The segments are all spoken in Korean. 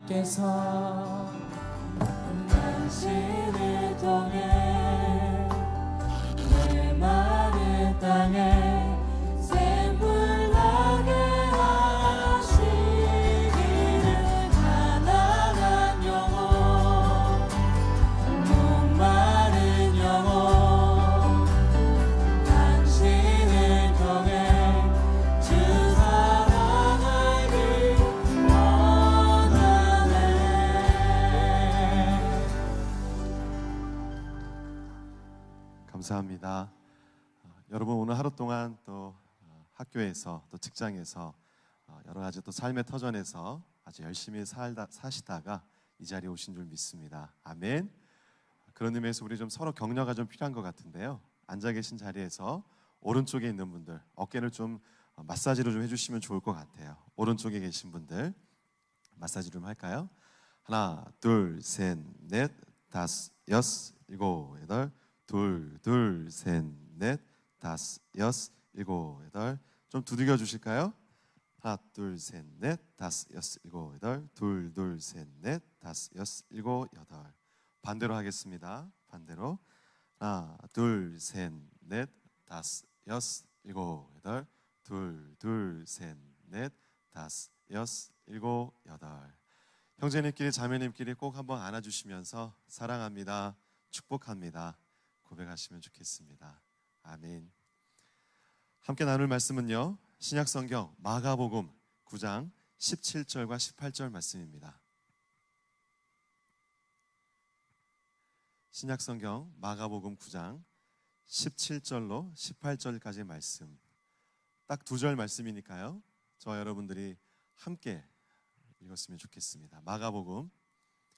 주께서 당신을 통해 내 마른 땅에 샘물 나게 하시기를. 가난한 영혼, 목마른 영혼, 당신을 통해 주 사랑하길 원하네. 감사합니다. 여러분, 오늘 하루 동안 또 학교에서 또 직장에서 여러 가지 또 삶의 터전에서 아주 열심히 사시다가 이 자리에 오신 줄 믿습니다. 아멘. 그런 의미에서 우리 좀 서로 격려가 좀 필요한 것 같은데요. 앉아 계신 자리에서 오른쪽에 있는 분들 어깨를 좀 마사지를 좀 해주시면 좋을 것 같아요. 오른쪽에 계신 분들 마사지 좀 할까요? 하나, 둘, 셋, 넷, 다섯, 여섯, 일곱, 여덟. 둘, 셋, 넷, 다섯, 여섯, 일곱, 여덟. 좀 두들겨 주실까요? 하나, 둘, 셋, 넷, 다섯, 여섯, 일곱, 여덟. 둘, 셋, 넷, 다섯, 여섯, 일곱, 여덟. 반대로 하겠습니다. 반대로. 하나, 둘, 셋, 넷, 다섯, 여섯, 일곱, 여덟. 둘, 셋, 넷, 다섯, 여섯, 일곱, 여덟. 형제님끼리 자매님끼리 꼭 한번 안아주시면서 사랑합니다, 축복합니다 고백하시면 좋겠습니다. 아멘. 함께 나눌 말씀은요, 신약성경 마가복음 9장 17절과 18절 말씀입니다. 신약성경 마가복음 9장 17절로 18절까지의 말씀, 딱 두 절 말씀이니까요, 저와 여러분들이 함께 읽었으면 좋겠습니다. 마가복음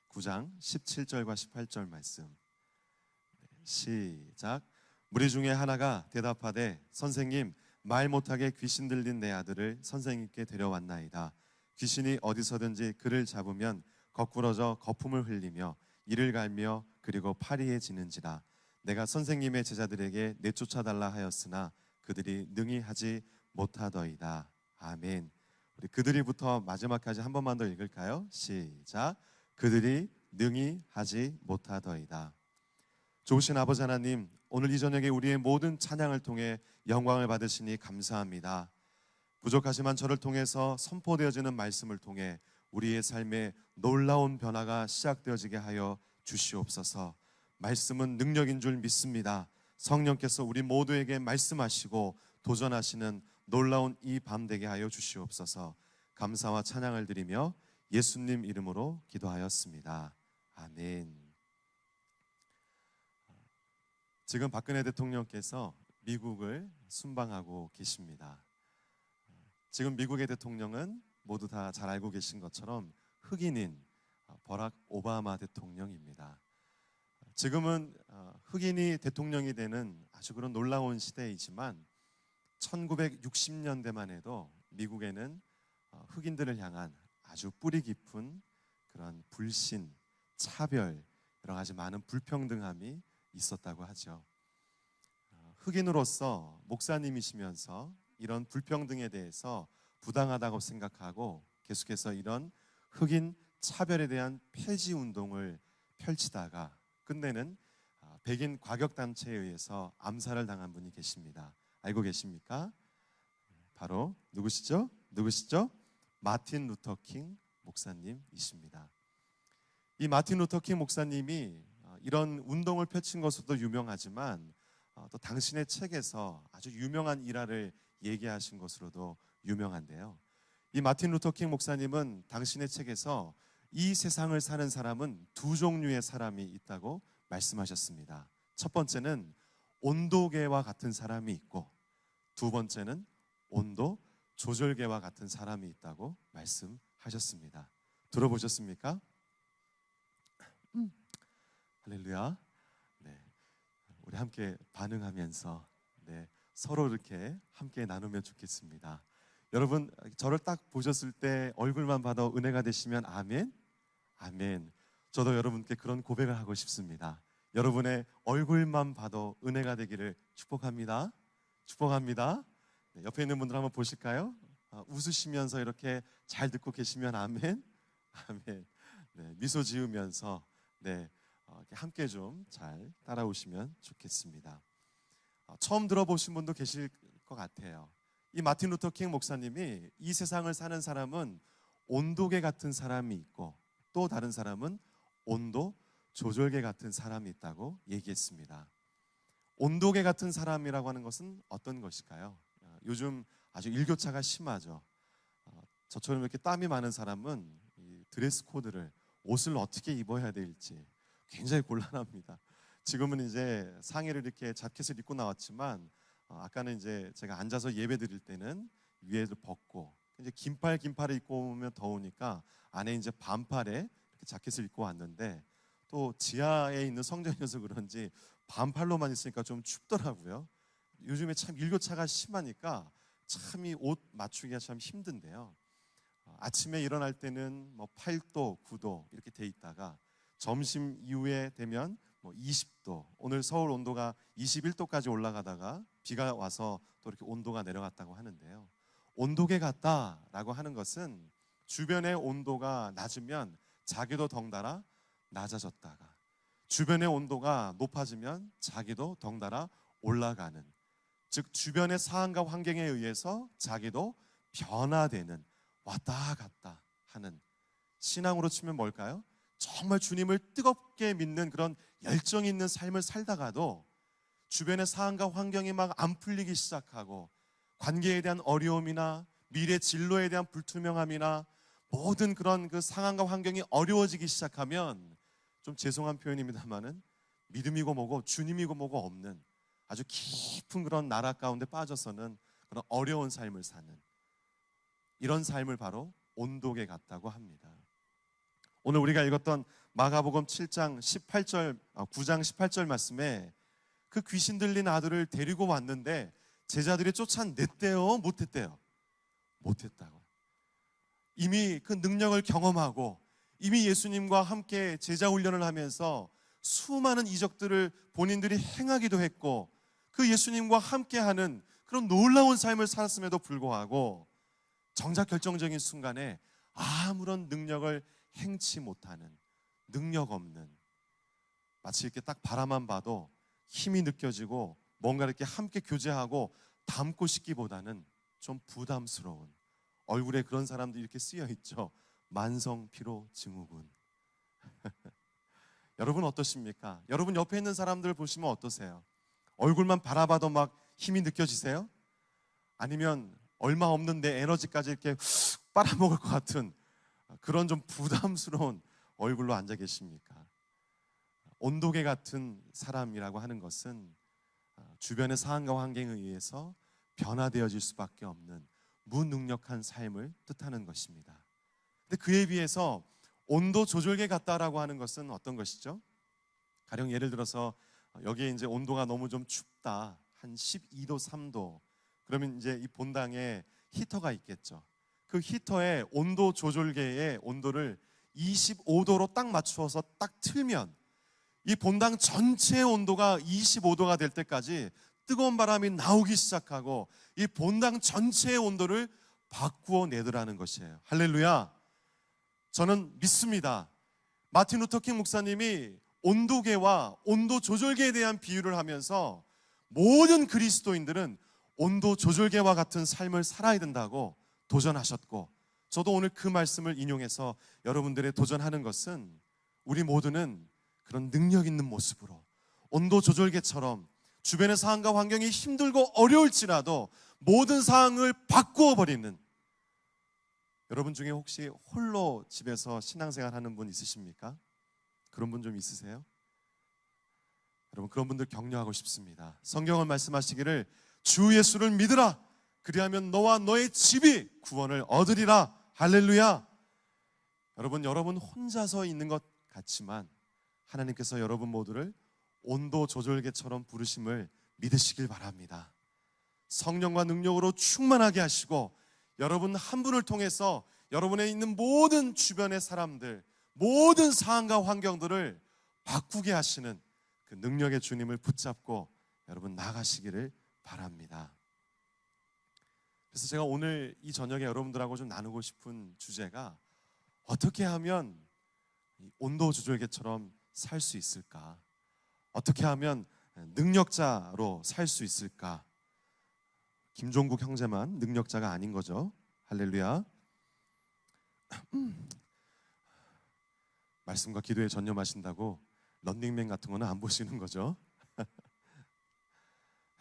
9장 17절과 18절 말씀. 시작. 무리 중에 하나가 대답하되, 선생님, 말 못하게 귀신 들린 내 아들을 선생님께 데려왔나이다. 귀신이 어디서든지 그를 잡으면 거꾸러져 거품을 흘리며 이를 갈며 그리고 파리해지는지라. 내가 선생님의 제자들에게 내쫓아달라 하였으나 그들이 능히 하지 못하더이다. 아멘. 우리 그들이부터 마지막까지 한 번만 더 읽을까요? 시작. 그들이 능히 하지 못하더이다. 좋으신 아버지 하나님, 오늘 이 저녁에 우리의 모든 찬양을 통해 영광을 받으시니 감사합니다. 부족하지만 저를 통해서 선포되어지는 말씀을 통해 우리의 삶에 놀라운 변화가 시작되어지게 하여 주시옵소서. 말씀은 능력인 줄 믿습니다. 성령께서 우리 모두에게 말씀하시고 도전하시는 놀라운 이 밤 되게 하여 주시옵소서. 감사와 찬양을 드리며 예수님 이름으로 기도하였습니다. 아멘. 지금 박근혜 대통령께서 미국을 순방하고 계십니다. 지금 미국의 대통령은 모두 다 잘 알고 계신 것처럼 흑인인 버락 오바마 대통령입니다. 지금은 흑인이 대통령이 되는 아주 그런 놀라운 시대이지만 1960년대만 해도 미국에는 흑인들을 향한 아주 뿌리 깊은 그런 불신, 차별, 여러 가지 많은 불평등함이 있었다고 하죠. 흑인으로서 목사님이시면서 이런 불평등에 대해서 부당하다고 생각하고 계속해서 이런 흑인 차별에 대한 폐지 운동을 펼치다가 끝내는 백인 과격단체에 의해서 암살을 당한 분이 계십니다. 알고 계십니까? 바로 누구시죠? 마틴 루터 킹 목사님이십니다. 이 마틴 루터 킹 목사님이 이런 운동을 펼친 것으로도 유명하지만 또 당신의 책에서 아주 유명한 일화를 얘기하신 것으로도 유명한데요. 이 마틴 루터 킹 목사님은 당신의 책에서 이 세상을 사는 사람은 두 종류의 사람이 있다고 말씀하셨습니다. 첫 번째는 온도계와 같은 사람이 있고, 두 번째는 온도 조절계와 같은 사람이 있다고 말씀하셨습니다. 들어보셨습니까? 할렐루야. 네, 우리 함께 반응하면서 서로 이렇게 함께 나누면 좋겠습니다. 여러분, 저를 딱 보셨을 때 얼굴만 봐도 은혜가 되시면 아멘? 아멘. 저도 여러분께 그런 고백을 하고 싶습니다. 여러분의 얼굴만 봐도 은혜가 되기를 축복합니다. 축복합니다. 네, 옆에 있는 분들 한번 보실까요? 웃으시면서 이렇게 잘 듣고 계시면 아멘? 아멘. 네, 미소 지으면서 이렇게 함께 좀 잘 따라오시면 좋겠습니다. 처음 들어보신 분도 계실 것 같아요. 이 마틴 루터 킹 목사님이 이 세상을 사는 사람은 온도계 같은 사람이 있고 또 다른 사람은 온도 조절계 같은 사람이 있다고 얘기했습니다. 온도계 같은 사람이라고 하는 것은 어떤 것일까요? 요즘 아주 일교차가 심하죠. 저처럼 이렇게 땀이 많은 사람은 이 드레스 코드를, 옷을 어떻게 입어야 될지 굉장히 곤란합니다. 지금은 이제 상의를 이렇게 자켓을 입고 나왔지만 아까는 이제 제가 앉아서 예배 드릴 때는 위에를 벗고 이제 긴팔을 입고 오면 더우니까 안에 이제 반팔에 이렇게 자켓을 입고 왔는데 또 지하에 있는 성전이어서 그런지 반팔로만 있으니까 좀 춥더라고요. 요즘에 참 일교차가 심하니까 참 이 옷 맞추기가 참 힘든데요. 아침에 일어날 때는 뭐 8도, 9도 이렇게 돼 있다가 점심 이후에 되면 뭐 20도, 오늘 서울 온도가 21도까지 올라가다가 비가 와서 또 이렇게 온도가 내려갔다고 하는데요. 온도계 같다라고 하는 것은 주변의 온도가 낮으면 자기도 덩달아 낮아졌다가 주변의 온도가 높아지면 자기도 덩달아 올라가는, 즉 주변의 상황과 환경에 의해서 자기도 변화되는, 왔다 갔다 하는, 신앙으로 치면 뭘까요? 정말 주님을 뜨겁게 믿는 그런 열정 있는 삶을 살다가도 주변의 상황과 환경이 막 안 풀리기 시작하고 관계에 대한 어려움이나 미래 진로에 대한 불투명함이나 모든 그런 그 상황과 환경이 어려워지기 시작하면, 좀 죄송한 표현입니다만은 믿음이고 뭐고 주님이고 뭐고 없는 아주 깊은 그런 나락 가운데 빠져서는 그런 어려운 삶을 사는, 이런 삶을 바로 온도계 같다고 합니다. 오늘 우리가 읽었던 마가복음 7장 18절, 9장 18절 말씀에 그 귀신 들린 아들을 데리고 왔는데 제자들이 쫓아냈대요? 못했대요? 못했다고. 이미 그 능력을 경험하고 이미 예수님과 함께 제자 훈련을 하면서 수많은 이적들을 본인들이 행하기도 했고 그 예수님과 함께하는 그런 놀라운 삶을 살았음에도 불구하고 정작 결정적인 순간에 아무런 능력을 행치 못하는, 능력 없는, 마치 이렇게 딱 바라만 봐도 힘이 느껴지고 뭔가 이렇게 함께 교제하고 닮고 싶기보다는 좀 부담스러운, 얼굴에 그런 사람들이 이렇게 쓰여 있죠. 만성피로 증후군. 여러분 어떠십니까? 여러분 옆에 있는 사람들 보시면 어떠세요? 얼굴만 바라봐도 막 힘이 느껴지세요? 아니면 얼마 없는 내 에너지까지 이렇게 빨아먹을 것 같은 그런 좀 부담스러운 얼굴로 앉아 계십니까? 온도계 같은 사람이라고 하는 것은 주변의 상황과 환경에 의해서 변화되어질 수밖에 없는 무능력한 삶을 뜻하는 것입니다. 근데 그에 비해서 온도 조절계 같다라고 하는 것은 어떤 것이죠? 가령 예를 들어서 여기에 이제 온도가 너무 좀 춥다, 한 12도, 3도, 그러면 이제 이 본당에 히터가 있겠죠. 그 히터의 온도 조절계의 온도를 25도로 딱 맞추어서 딱 틀면 이 본당 전체의 온도가 25도가 될 때까지 뜨거운 바람이 나오기 시작하고 이 본당 전체의 온도를 바꾸어 내더라는 것이에요. 할렐루야. 저는 믿습니다. 마틴 루터 킹 목사님이 온도계와 온도 조절계에 대한 비유를 하면서 모든 그리스도인들은 온도 조절계와 같은 삶을 살아야 된다고 도전하셨고, 저도 오늘 그 말씀을 인용해서 여러분들의 도전하는 것은 우리 모두는 그런 능력 있는 모습으로 온도 조절계처럼 주변의 상황과 환경이 힘들고 어려울지라도 모든 상황을 바꾸어 버리는, 여러분 중에 혹시 홀로 집에서 신앙생활 하는 분 있으십니까? 그런 분 좀 있으세요? 여러분 그런 분들 격려하고 싶습니다. 성경은 말씀하시기를 주 예수를 믿으라, 그리하면 너와 너의 집이 구원을 얻으리라. 할렐루야. 여러분 혼자서 있는 것 같지만 하나님께서 여러분 모두를 온도 조절계처럼 부르심을 믿으시길 바랍니다. 성령과 능력으로 충만하게 하시고 여러분 한 분을 통해서 여러분에 있는 모든 주변의 사람들, 모든 상황과 환경들을 바꾸게 하시는 그 능력의 주님을 붙잡고 여러분 나가시기를 바랍니다. 그래서 제가 오늘 이 저녁에 여러분들하고 좀 나누고 싶은 주제가, 어떻게 하면 이 온도 조절계처럼 살 수 있을까? 어떻게 하면 능력자로 살 수 있을까? 김종국 형제만 능력자가 아닌 거죠. 할렐루야. 말씀과 기도에 전념하신다고 런닝맨 같은 거는 안 보시는 거죠.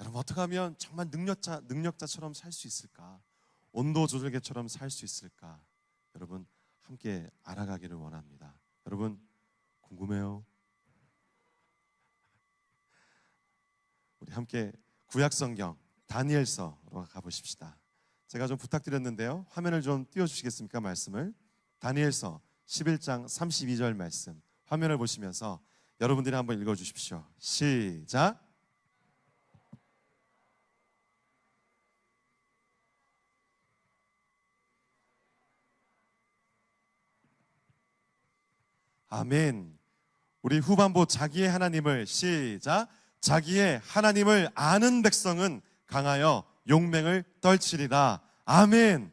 여러분, 어떻게 하면 정말 능력자처럼 살 수 있을까? 온도 조절계처럼 살 수 있을까? 여러분, 함께 알아가기를 원합니다. 여러분, 궁금해요? 우리 함께 구약성경 다니엘서로 가보십시다. 제가 좀 부탁드렸는데요, 화면을 좀 띄워주시겠습니까? 말씀을. 다니엘서 11장 32절 말씀 화면을 보시면서 여러분들이 한번 읽어주십시오. 시작. 아멘. 우리 후반부 자기의 하나님을 시작. 자기의 하나님을 아는 백성은 강하여 용맹을 떨치리라. 아멘.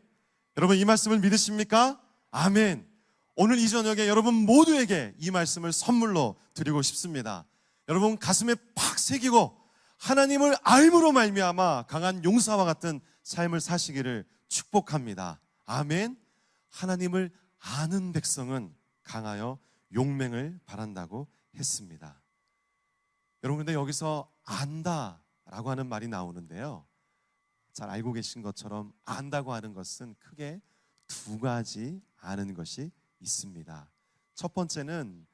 여러분, 이 말씀을 믿으십니까? 아멘. 오늘 이 저녁에 여러분 모두에게 이 말씀을 선물로 드리고 싶습니다. 여러분 가슴에 팍 새기고 하나님을 알므로 말미암아 강한 용사와 같은 삶을 사시기를 축복합니다. 아멘. 하나님을 아는 백성은 강하여 용맹을 바란다고 했습니다. 여러분, 근데 여기서 안다라고 하는 말이 나오는데요, 잘 알고 계신 것처럼 안다고 하는 것은 크게 두 가지 아는 것이 있습니다. 첫 번째는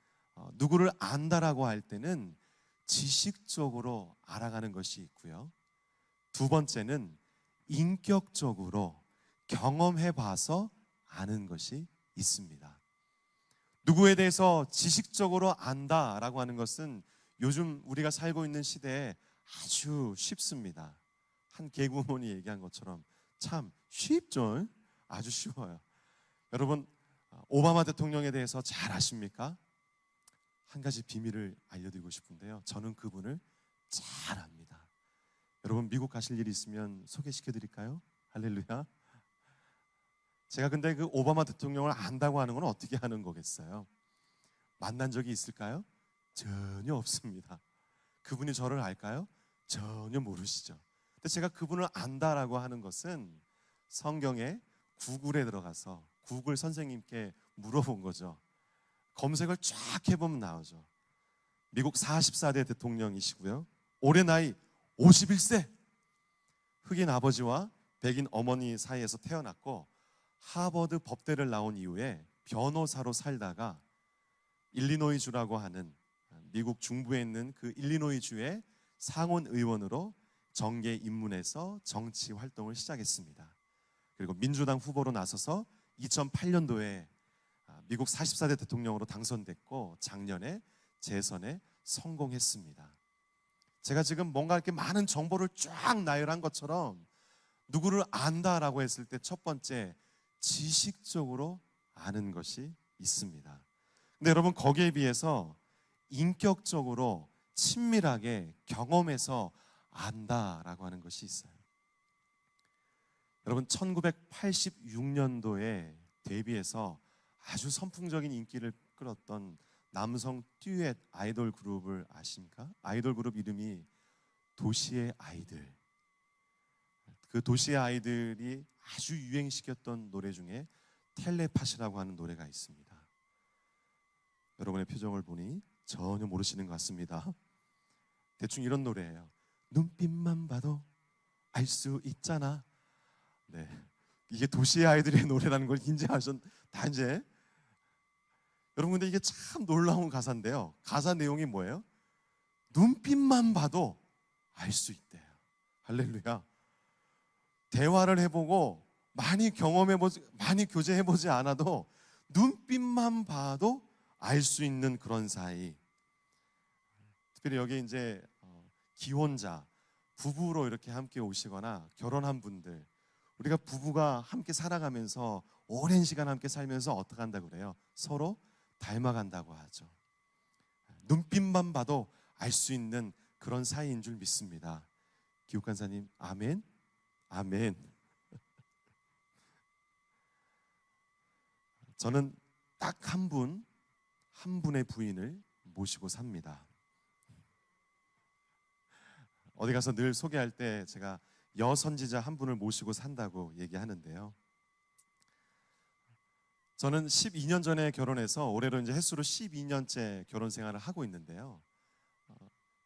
누구를 안다라고 할 때는 지식적으로 알아가는 것이 있고요, 두 번째는 인격적으로 경험해 봐서 아는 것이 있습니다. 누구에 대해서 지식적으로 안다라고 하는 것은 요즘 우리가 살고 있는 시대에 아주 쉽습니다. 한 개구먼이 얘기한 것처럼 참 쉽죠? 아주 쉬워요. 여러분, 오바마 대통령에 대해서 잘 아십니까? 한 가지 비밀을 알려드리고 싶은데요, 저는 그분을 잘 압니다. 여러분, 미국 가실 일이 있으면 소개시켜 드릴까요? 할렐루야. 제가 근데 그 오바마 대통령을 안다고 하는 건 어떻게 하는 거겠어요? 만난 적이 있을까요? 전혀 없습니다. 그분이 저를 알까요? 전혀 모르시죠. 근데 제가 그분을 안다라고 하는 것은 성경에 구글에 들어가서 구글 선생님께 물어본 거죠. 검색을 쫙 해보면 나오죠. 미국 44대 대통령이시고요, 올해 나이 51세, 흑인 아버지와 백인 어머니 사이에서 태어났고 하버드 법대를 나온 이후에 변호사로 살다가 일리노이주라고 하는 미국 중부에 있는 그 일리노이주의 상원 의원으로 정계 입문해서 정치 활동을 시작했습니다. 그리고 민주당 후보로 나서서 2008년도에 미국 44대 대통령으로 당선됐고 작년에 재선에 성공했습니다. 제가 지금 뭔가 이렇게 많은 정보를 쫙 나열한 것처럼 누구를 안다라고 했을 때 첫 번째, 지식적으로 아는 것이 있습니다. 근데 여러분, 거기에 비해서 인격적으로 친밀하게 경험해서 안다라고 하는 것이 있어요. 여러분, 1986년도에 데뷔해서 아주 선풍적인 인기를 끌었던 남성 듀엣 아이돌 그룹을 아십니까? 아이돌 그룹 이름이 도시의 아이들. 그 도시의 아이들이 아주 유행시켰던 노래 중에 텔레파시라고 하는 노래가 있습니다. 여러분의 표정을 보니 전혀 모르시는 것 같습니다. 대충 이런 노래예요. 눈빛만 봐도 알 수 있잖아. 네, 이게 도시의 아이들의 노래라는 걸 다 이제 여러분, 근데 이게 참 놀라운 가사인데요, 가사 내용이 뭐예요? 눈빛만 봐도 알 수 있대요. 할렐루야. 대화를 해보고 많이 교제해보지 않아도 눈빛만 봐도 알 수 있는 그런 사이. 특별히 여기 이제 기혼자, 부부로 이렇게 함께 오시거나 결혼한 분들, 우리가 부부가 함께 살아가면서 오랜 시간 함께 살면서 어떻게 한다고 그래요? 서로 닮아간다고 하죠. 눈빛만 봐도 알 수 있는 그런 사이인 줄 믿습니다. 기욱간사님, 아멘? 아멘. 저는 딱 한 분의 부인을 모시고 삽니다. 어디 가서 늘 소개할 때 제가 여선지자 한 분을 모시고 산다고 얘기하는데요. 저는 12년 전에 결혼해서 올해로 이제 햇수로 12년째 결혼 생활을 하고 있는데요.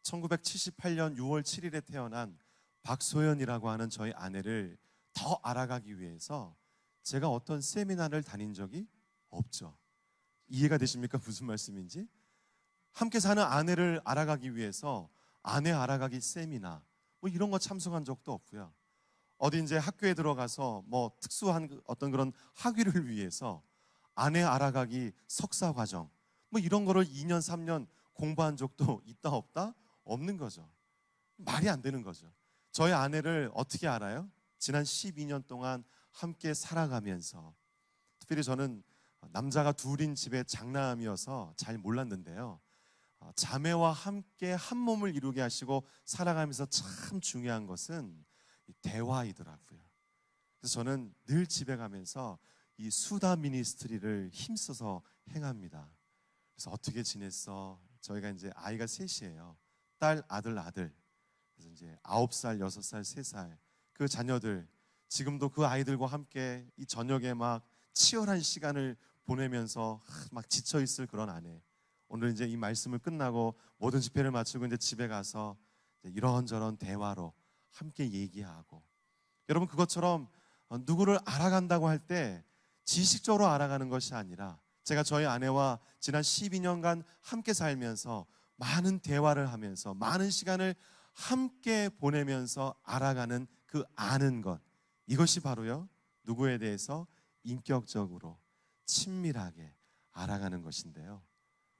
1978년 6월 7일에 태어난 박소연이라고 하는 저희 아내를 더 알아가기 위해서 제가 어떤 세미나를 다닌 적이 없죠. 이해가 되십니까? 무슨 말씀인지? 함께 사는 아내를 알아가기 위해서 아내 알아가기 세미나 뭐 이런 거 참석한 적도 없고요. 어디 이제 학교에 들어가서 뭐 특수한 어떤 그런 학위를 위해서 아내 알아가기 석사 과정 뭐 이런 거를 2년 3년 공부한 적도 있다 없다? 없는 거죠. 말이 안 되는 거죠. 저희 아내를 어떻게 알아요? 지난 12년 동안 함께 살아가면서, 특별히 저는 남자가 둘인 집의 장남이어서 잘 몰랐는데요. 자매와 함께 한 몸을 이루게 하시고 살아가면서 참 중요한 것은 대화이더라고요. 그래서 저는 늘 집에 가면서 이 수다 미니스트리를 힘써서 행합니다. 그래서 어떻게 지냈어? 저희가 이제 아이가 셋이에요. 딸, 아들. 그래서 이제 9살, 6살, 3살 그 자녀들, 지금도 그 아이들과 함께 이 저녁에 막 치열한 시간을 보내면서 막 지쳐 있을 그런 아내. 오늘 이제 이 말씀을 끝나고 모든 집회를 마치고 이제 집에 가서 이제 이런저런 대화로 함께 얘기하고, 여러분 그것처럼 누구를 알아간다고 할 때 지식적으로 알아가는 것이 아니라 제가 저희 아내와 지난 12년간 함께 살면서 많은 대화를 하면서 많은 시간을 함께 보내면서 알아가는 그 아는 것, 이것이 바로요 누구에 대해서 인격적으로 친밀하게 알아가는 것인데요.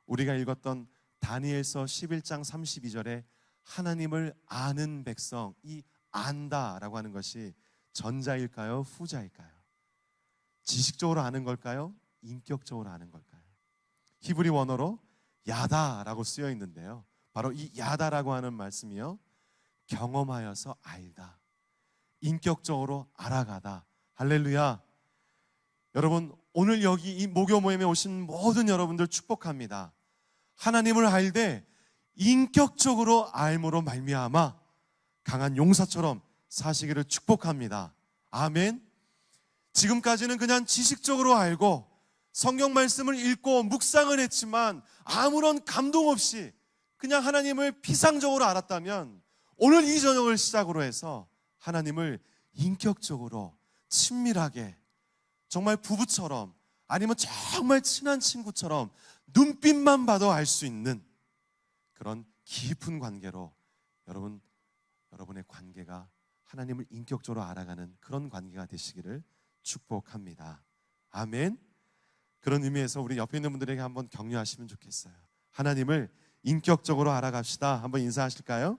우리가 읽었던 다니엘서 11장 32절에 하나님을 아는 백성, 이 안다라고 하는 것이 전자일까요? 후자일까요? 지식적으로 아는 걸까요? 인격적으로 아는 걸까요? 히브리 원어로 야다라고 쓰여 있는데요. 바로 이 야다라고 하는 말씀이요, 경험하여서 알다, 인격적으로 알아가다. 할렐루야. 여러분 오늘 여기 이 목요 모임에 오신 모든 여러분들 축복합니다. 하나님을 알되 인격적으로 알므로 말미암아 강한 용사처럼 사시기를 축복합니다. 아멘. 지금까지는 그냥 지식적으로 알고 성경 말씀을 읽고 묵상을 했지만 아무런 감동 없이 그냥 하나님을 피상적으로 알았다면, 오늘 이 저녁을 시작으로 해서 하나님을 인격적으로 친밀하게, 정말 부부처럼 아니면 정말 친한 친구처럼 눈빛만 봐도 알 수 있는 그런 깊은 관계로 여러분의 관계가 하나님을 인격적으로 알아가는 그런 관계가 되시기를 축복합니다. 아멘. 그런 의미에서 우리 옆에 있는 분들에게 한번 격려하시면 좋겠어요. 하나님을 인격적으로 알아갑시다. 한번 인사하실까요?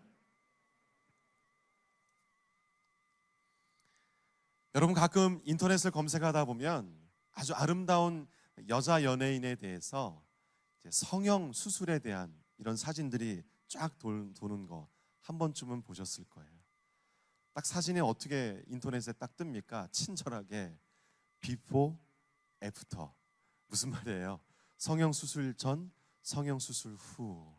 여러분 가끔 인터넷을 검색하다 보면 아주 아름다운 여자 연예인에 대해서 이제 성형 수술에 대한 이런 사진들이 쫙 도는 거 한 번쯤은 보셨을 거예요. 딱 사진이 어떻게 인터넷에 딱 뜹니까? 친절하게 비포, 애프터. 무슨 말이에요? 성형 수술 전, 성형 수술 후.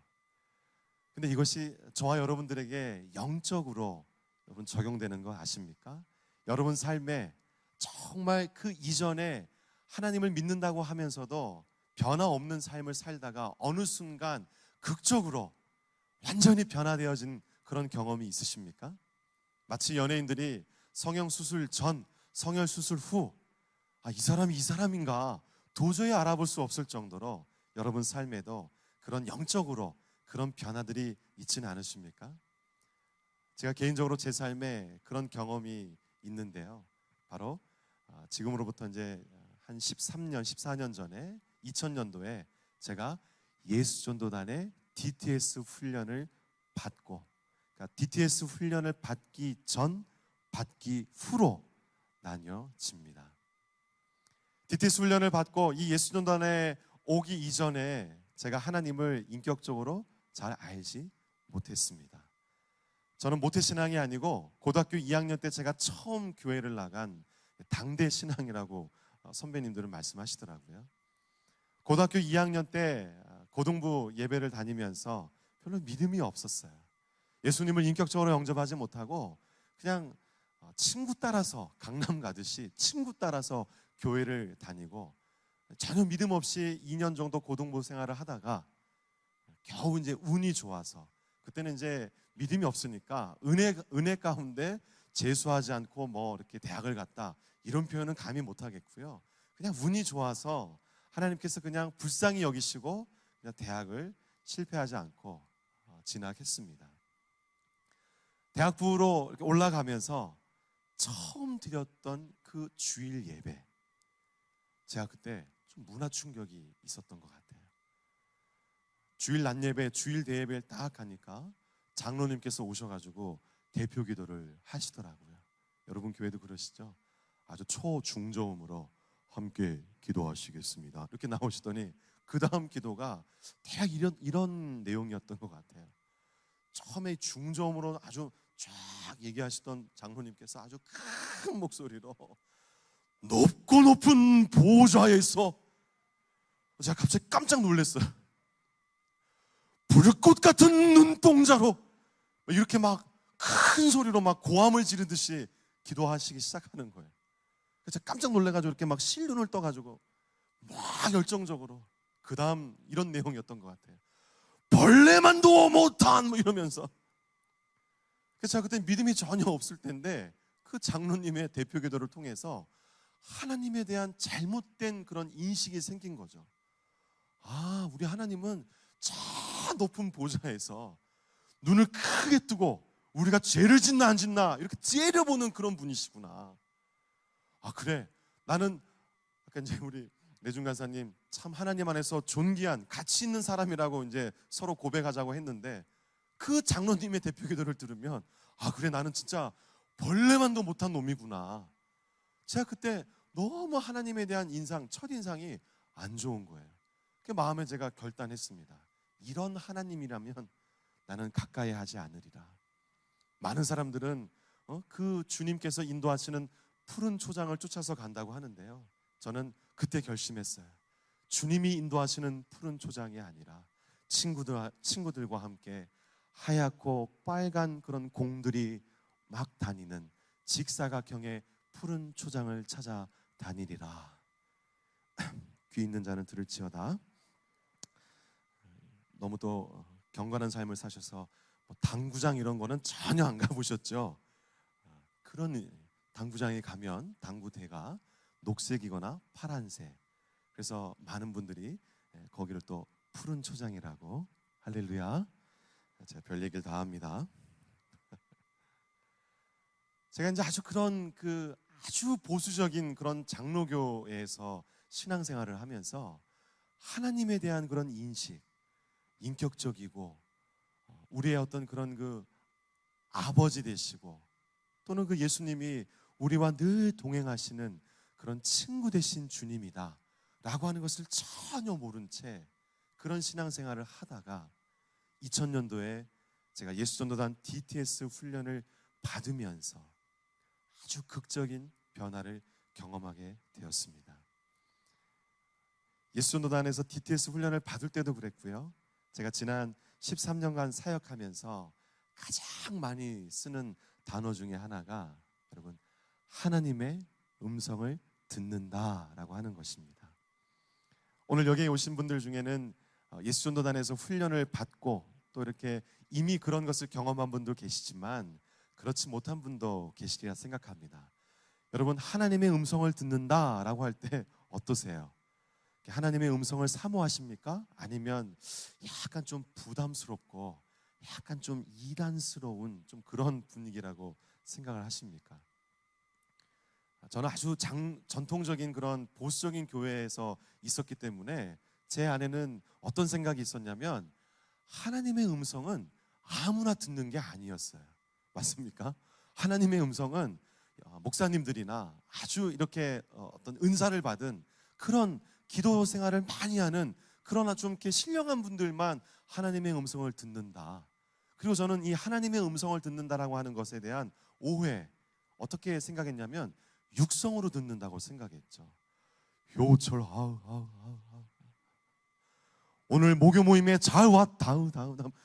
근데 이것이 저와 여러분들에게 영적으로 여러분 적용되는 거 아십니까? 여러분 삶에 정말 그 이전에 하나님을 믿는다고 하면서도 변화 없는 삶을 살다가 어느 순간 극적으로 완전히 변화되어진 그런 경험이 있으십니까? 마치 연예인들이 성형수술 전, 성형수술 후, 이 사람이 이 사람인가 도저히 알아볼 수 없을 정도로 여러분 삶에도 그런 영적으로 그런 변화들이 있지는 않으십니까? 제가 개인적으로 제 삶에 그런 경험이 있는데요. 바로 지금으로부터 이제 한 13년, 14년 전에 2000년도에 제가 예수전도단의 DTS 훈련을 받고, 그러니까 DTS 훈련을 받기 전, 받기 후로 나뉘어집니다. DTS 훈련을 받고 이 예수전도단에 오기 이전에 제가 하나님을 인격적으로 잘 알지 못했습니다. 저는 모태신앙이 아니고 고등학교 2학년 때 제가 처음 교회를 나간 당대신앙이라고 선배님들은 말씀하시더라고요. 고등학교 2학년 때 고등부 예배를 다니면서 별로 믿음이 없었어요. 예수님을 인격적으로 영접하지 못하고 그냥 친구 따라서 강남 가듯이 친구 따라서 교회를 다니고 전혀 믿음 없이 2년 정도 고등부 생활을 하다가 겨우 이제 운이 좋아서, 그때는 이제 믿음이 없으니까 은혜 가운데 재수하지 않고 뭐 이렇게 대학을 갔다 이런 표현은 감히 못 하겠고요. 그냥 운이 좋아서 하나님께서 그냥 불쌍히 여기시고 그냥 대학을 실패하지 않고 진학했습니다. 대학부로 이렇게 올라가면서 처음 드렸던 그 주일 예배, 제가 그때 좀 문화 충격이 있었던 것 같아요. 주일 낮 예배, 주일 대예배를 딱 하니까 장로님께서 오셔가지고 대표 기도를 하시더라고요. 여러분 교회도 그러시죠? 아주 초중저음으로 함께 기도하시겠습니다 이렇게 나오시더니 그 다음 기도가 대략 이런 내용이었던 것 같아요. 처음에 중저음으로 아주 쫙 얘기하시던 장로님께서 아주 큰 목소리로 높고 높은 보좌에서, 제가 갑자기 깜짝 놀랐어요. 불꽃 같은 눈동자로 이렇게 막 큰 소리로 막 고함을 지르듯이 기도하시기 시작하는 거예요. 그래서 깜짝 놀래가지고 이렇게 막 실눈을 떠가지고 막 열정적으로 그 다음 이런 내용이었던 것 같아요. 벌레만도 못한 뭐 이러면서. 그래서 제가 그때 믿음이 전혀 없을 텐데 그 장로님의 대표 기도를 통해서 하나님에 대한 잘못된 그런 인식이 생긴 거죠. 아, 우리 하나님은 저 높은 보좌에서 눈을 크게 뜨고 우리가 죄를 짓나 안 짓나 이렇게 째려보는 그런 분이시구나. 아, 그래, 나는 아까 이제 우리 내중 간사님 참 하나님 안에서 존귀한 가치 있는 사람이라고 이제 서로 고백하자고 했는데 그 장로님의 대표 기도를 들으면 아, 그래, 나는 진짜 벌레만도 못한 놈이구나. 제가 그때 너무 하나님에 대한 첫인상이 안 좋은 거예요. 그 마음에 제가 결단했습니다. 이런 하나님이라면 나는 가까이 하지 않으리라. 많은 사람들은 그 주님께서 인도하시는 푸른 초장을 쫓아서 간다고 하는데요, 저는 그때 결심했어요. 주님이 인도하시는 푸른 초장이 아니라 친구들과 함께 하얗고 빨간 그런 공들이 막 다니는 직사각형의 푸른 초장을 찾아 다니리라. 귀 있는 자는 들을지어다. 너무 또 경건한 삶을 사셔서 뭐 당구장 이런 거는 전혀 안 가보셨죠? 그런 당구장에 가면 당구대가 녹색이거나 파란색, 그래서 많은 분들이 거기를 또 푸른 초장이라고. 할렐루야. 제가 별 얘기를 다 합니다. 제가 이제 아주 그런 아주 보수적인 그런 장로교에서 신앙생활을 하면서 하나님에 대한 그런 인식, 인격적이고 우리의 어떤 그런 아버지 되시고 또는 그 예수님이 우리와 늘 동행하시는 그런 친구 되신 주님이다 라고 하는 것을 전혀 모른 채 그런 신앙생활을 하다가 2000년도에 제가 예수전도단 DTS 훈련을 받으면서 아주 극적인 변화를 경험하게 되었습니다. 예수전도단에서 DTS 훈련을 받을 때도 그랬고요, 제가 지난 13년간 사역하면서 가장 많이 쓰는 단어 중에 하나가 여러분, 하나님의 음성을 듣는다라고 하는 것입니다. 오늘 여기에 오신 분들 중에는 예수전도단에서 훈련을 받고 또 이렇게 이미 그런 것을 경험한 분도 계시지만 그렇지 못한 분도 계시리라 생각합니다. 여러분, 하나님의 음성을 듣는다라고 할 때 어떠세요? 하나님의 음성을 사모하십니까? 아니면 약간 좀 부담스럽고 약간 좀 이단스러운 좀 그런 분위기라고 생각을 하십니까? 저는 아주 전통적인 그런 보수적인 교회에서 있었기 때문에 제 안에는 어떤 생각이 있었냐면 하나님의 음성은 아무나 듣는 게 아니었어요. 맞습니까? 하나님의 음성은 목사님들이나 아주 이렇게 어떤 은사를 받은 그런 기도 생활을 많이 하는 그러나 좀 이렇게 신령한 분들만 하나님의 음성을 듣는다. 그리고 저는 이 하나님의 음성을 듣는다라고 하는 것에 대한 오해, 어떻게 생각했냐면 육성으로 듣는다고 생각했죠. 요철 오늘 모교 모임에 좌와 다우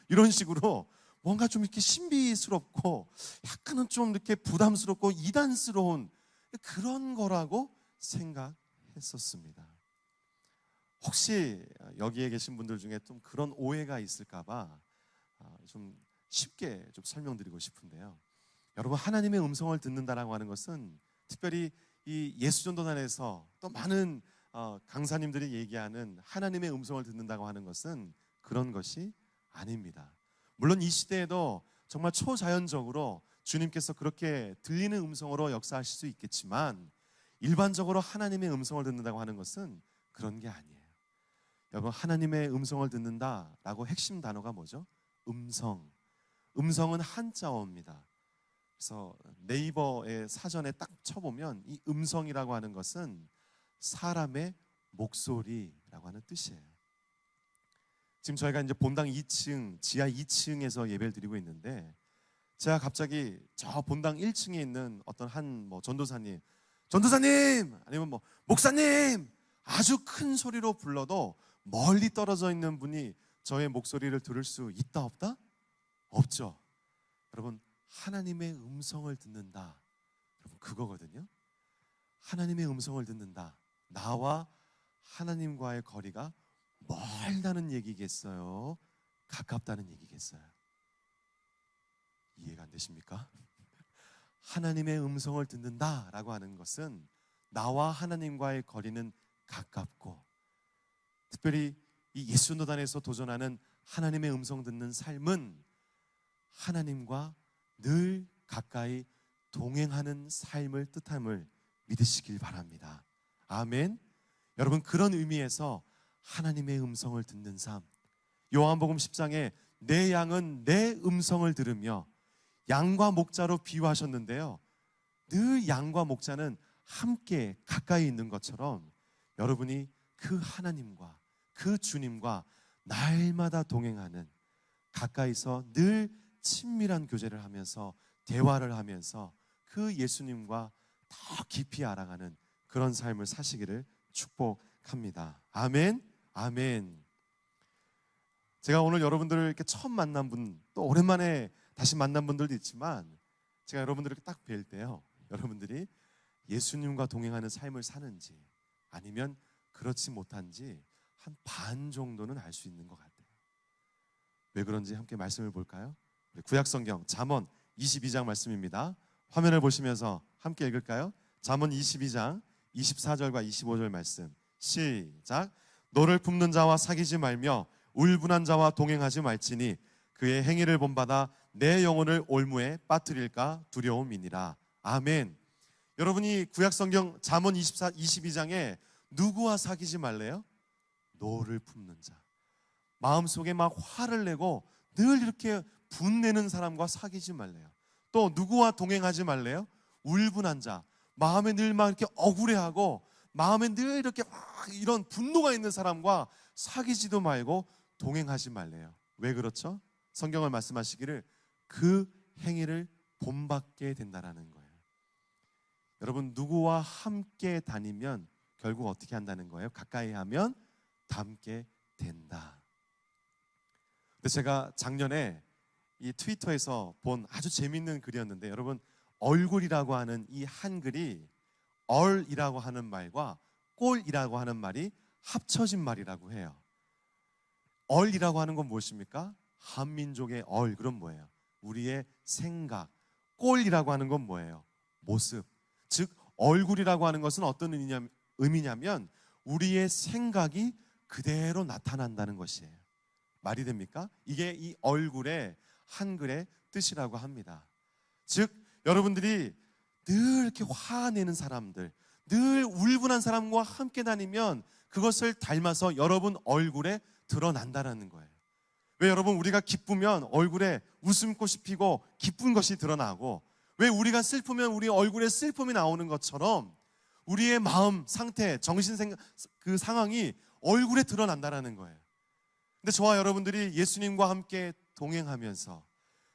이런 식으로 뭔가 좀 이렇게 신비스럽고 약간은 좀 이렇게 부담스럽고 이단스러운 그런 거라고 생각했었습니다. 혹시 여기에 계신 분들 중에 좀 그런 오해가 있을까봐 좀 쉽게 좀 설명드리고 싶은데요. 여러분, 하나님의 음성을 듣는다라고 하는 것은 특별히 이 예수전도단에서 또 많은 강사님들이 얘기하는 하나님의 음성을 듣는다고 하는 것은 그런 것이 아닙니다. 물론 이 시대에도 정말 초자연적으로 주님께서 그렇게 들리는 음성으로 역사하실 수 있겠지만 일반적으로 하나님의 음성을 듣는다고 하는 것은 그런 게 아니에요. 여러분, 하나님의 음성을 듣는다라고 핵심 단어가 뭐죠? 음성. 음성은 한자어입니다. 그래서 네이버의 사전에 딱 쳐보면 이 음성이라고 하는 것은 사람의 목소리라고 하는 뜻이에요. 지금 저희가 이제 본당 2층, 지하 2층에서 예배를 드리고 있는데 제가 갑자기 저 본당 1층에 있는 어떤 한 전도사님 아니면 목사님 아주 큰 소리로 불러도 멀리 떨어져 있는 분이 저의 목소리를 들을 수 있다 없다? 없죠. 여러분, 하나님의 음성을 듣는다, 여러분 그거거든요. 하나님의 음성을 듣는다, 나와 하나님과의 거리가 멀다는 얘기겠어요? 가깝다는 얘기겠어요? 이해가 안 되십니까? 하나님의 음성을 듣는다라고 하는 것은 나와 하나님과의 거리는 가깝고, 특별히 이 예수전도단에서 도전하는 하나님의 음성 듣는 삶은 하나님과 늘 가까이 동행하는 삶을 뜻함을 믿으시길 바랍니다. 아멘. 여러분, 그런 의미에서 하나님의 음성을 듣는 삶, 요한복음 10장에 내 양은 내 음성을 들으며, 양과 목자로 비유하셨는데요, 늘 양과 목자는 함께 가까이 있는 것처럼 여러분이 그 하나님과 그 주님과 날마다 동행하는, 가까이서 늘 친밀한 교제를 하면서 대화를 하면서 그 예수님과 더 깊이 알아가는 그런 삶을 사시기를 축복합니다. 아멘. 아멘. 제가 오늘 여러분들을 이렇게 처음 만난 분, 또 오랜만에 다시 만난 분들도 있지만 제가 여러분들을 딱 뵐 때요, 여러분들이 예수님과 동행하는 삶을 사는지 아니면 그렇지 못한지 한 반 정도는 알 수 있는 것 같아요. 왜 그런지 함께 말씀을 볼까요? 구약성경 잠언 22장 말씀입니다. 화면을 보시면서 함께 읽을까요? 잠언 22장 24절과 25절 말씀 시작. 너를 품는 자와 사귀지 말며 울분한 자와 동행하지 말지니 그의 행위를 본받아 내 영혼을 올무에 빠뜨릴까 두려움이니라. 아멘. 여러분이 구약성경 잠언 22장에 누구와 사귀지 말래요? 너를 품는 자, 마음속에 막 화를 내고 늘 이렇게 분내는 사람과 사귀지 말래요. 또 누구와 동행하지 말래요? 울분한 자, 마음에 늘 막 이렇게 억울해하고 마음에 늘 이렇게 막 이런 분노가 있는 사람과 사귀지도 말고 동행하지 말래요. 왜 그렇죠? 성경을 말씀하시기를 그 행위를 본받게 된다라는 거예요. 여러분, 누구와 함께 다니면 결국 어떻게 한다는 거예요? 가까이 하면 닮게 된다. 근데 제가 작년에 이 트위터에서 본 아주 재밌는 글이었는데, 여러분, 얼굴이라고 하는 이 한글이 얼이라고 하는 말과 꼴이라고 하는 말이 합쳐진 말이라고 해요. 얼이라고 하는 건 무엇입니까? 한민족의 얼, 그럼 뭐예요? 우리의 생각. 꼴이라고 하는 건 뭐예요? 모습. 즉 얼굴이라고 하는 것은 어떤 의미냐면 우리의 생각이 그대로 나타난다는 것이에요. 말이 됩니까? 이게 이 얼굴의 한글의 뜻이라고 합니다. 즉 여러분들이 늘 이렇게 화내는 사람들, 늘 울분한 사람과 함께 다니면 그것을 닮아서 여러분 얼굴에 드러난다는 거예요. 왜 여러분, 우리가 기쁘면 얼굴에 웃음꽃이 피고 기쁜 것이 드러나고, 왜 우리가 슬프면 우리 얼굴에 슬픔이 나오는 것처럼 우리의 마음 상태, 정신 생각, 그 상황이 얼굴에 드러난다는 거예요. 근데 저와 여러분들이 예수님과 함께 동행하면서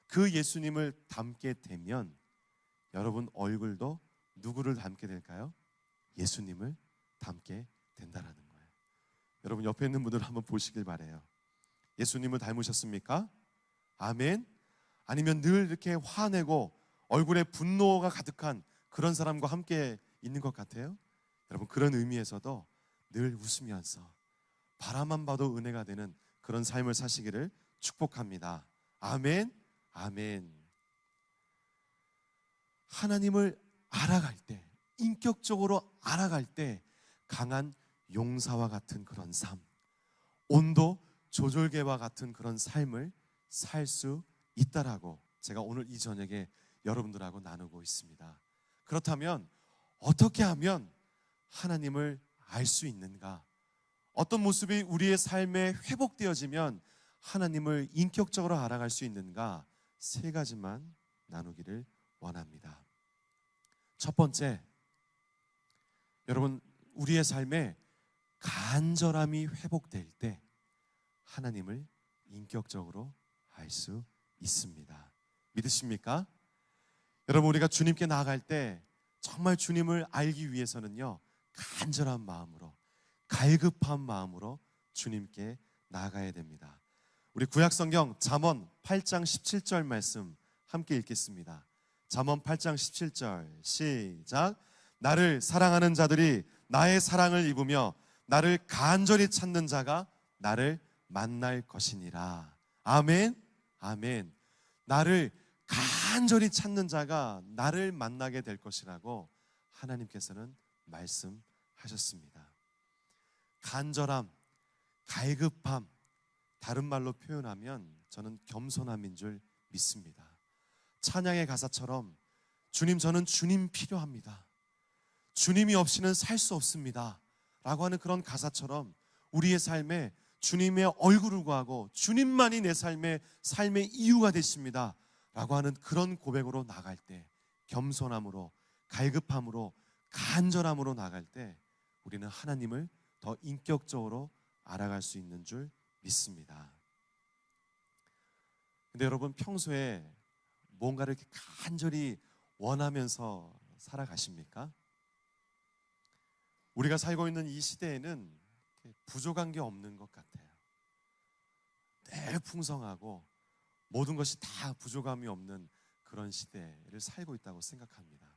그 예수님을 닮게 되면 여러분 얼굴도 누구를 닮게 될까요? 예수님을 닮게 된다라는 거예요. 여러분 옆에 있는 분들 한번 보시길 바래요. 예수님을 닮으셨습니까? 아멘. 아니면 늘 이렇게 화내고 얼굴에 분노가 가득한 그런 사람과 함께 있는 것 같아요? 여러분 그런 의미에서도 늘 웃으면서 바라만 봐도 은혜가 되는 그런 삶을 사시기를 축복합니다. 아멘. 아멘. 하나님을 알아갈 때, 인격적으로 알아갈 때 강한 용사와 같은 그런 삶, 온도 조절계와 같은 그런 삶을 살 수 있다라고 제가 오늘 이 저녁에 여러분들하고 나누고 있습니다. 그렇다면 어떻게 하면 하나님을 알 수 있는가? 어떤 모습이 우리의 삶에 회복되어지면 하나님을 인격적으로 알아갈 수 있는가? 세 가지만 나누기를 원합니다. 첫 번째, 여러분 우리의 삶에 간절함이 회복될 때 하나님을 인격적으로 알 수 있습니다. 믿으십니까? 여러분 우리가 주님께 나아갈 때 정말 주님을 알기 위해서는요, 간절한 마음으로, 갈급한 마음으로 주님께 나아가야 됩니다. 우리 구약성경 잠언 8장 17절 말씀 함께 읽겠습니다. 잠언 8장 17절 시작. 나를 사랑하는 자들이 나의 사랑을 입으며 나를 간절히 찾는 자가 나를 만날 것이니라. 아멘. 아멘. 나를 간절히 찾는 자가 나를 만나게 될 것이라고 하나님께서는 말씀하셨습니다. 간절함, 갈급함, 다른 말로 표현하면 저는 겸손함인 줄 믿습니다. 찬양의 가사처럼 주님, 저는 주님 필요합니다. 주님이 없이는 살 수 없습니다 라고 하는 그런 가사처럼 우리의 삶에 주님의 얼굴을 구하고 주님만이 내 삶의 이유가 되십니다 라고 하는 그런 고백으로 나갈 때, 겸손함으로, 갈급함으로, 간절함으로 나갈 때 우리는 하나님을 더 인격적으로 알아갈 수 있는 줄 믿습니다. 근데 여러분 평소에 뭔가를 이렇게 간절히 원하면서 살아가십니까? 우리가 살고 있는 이 시대에는 부족한 게 없는 것 같아요. 늘 풍성하고 모든 것이 다 부족함이 없는 그런 시대를 살고 있다고 생각합니다.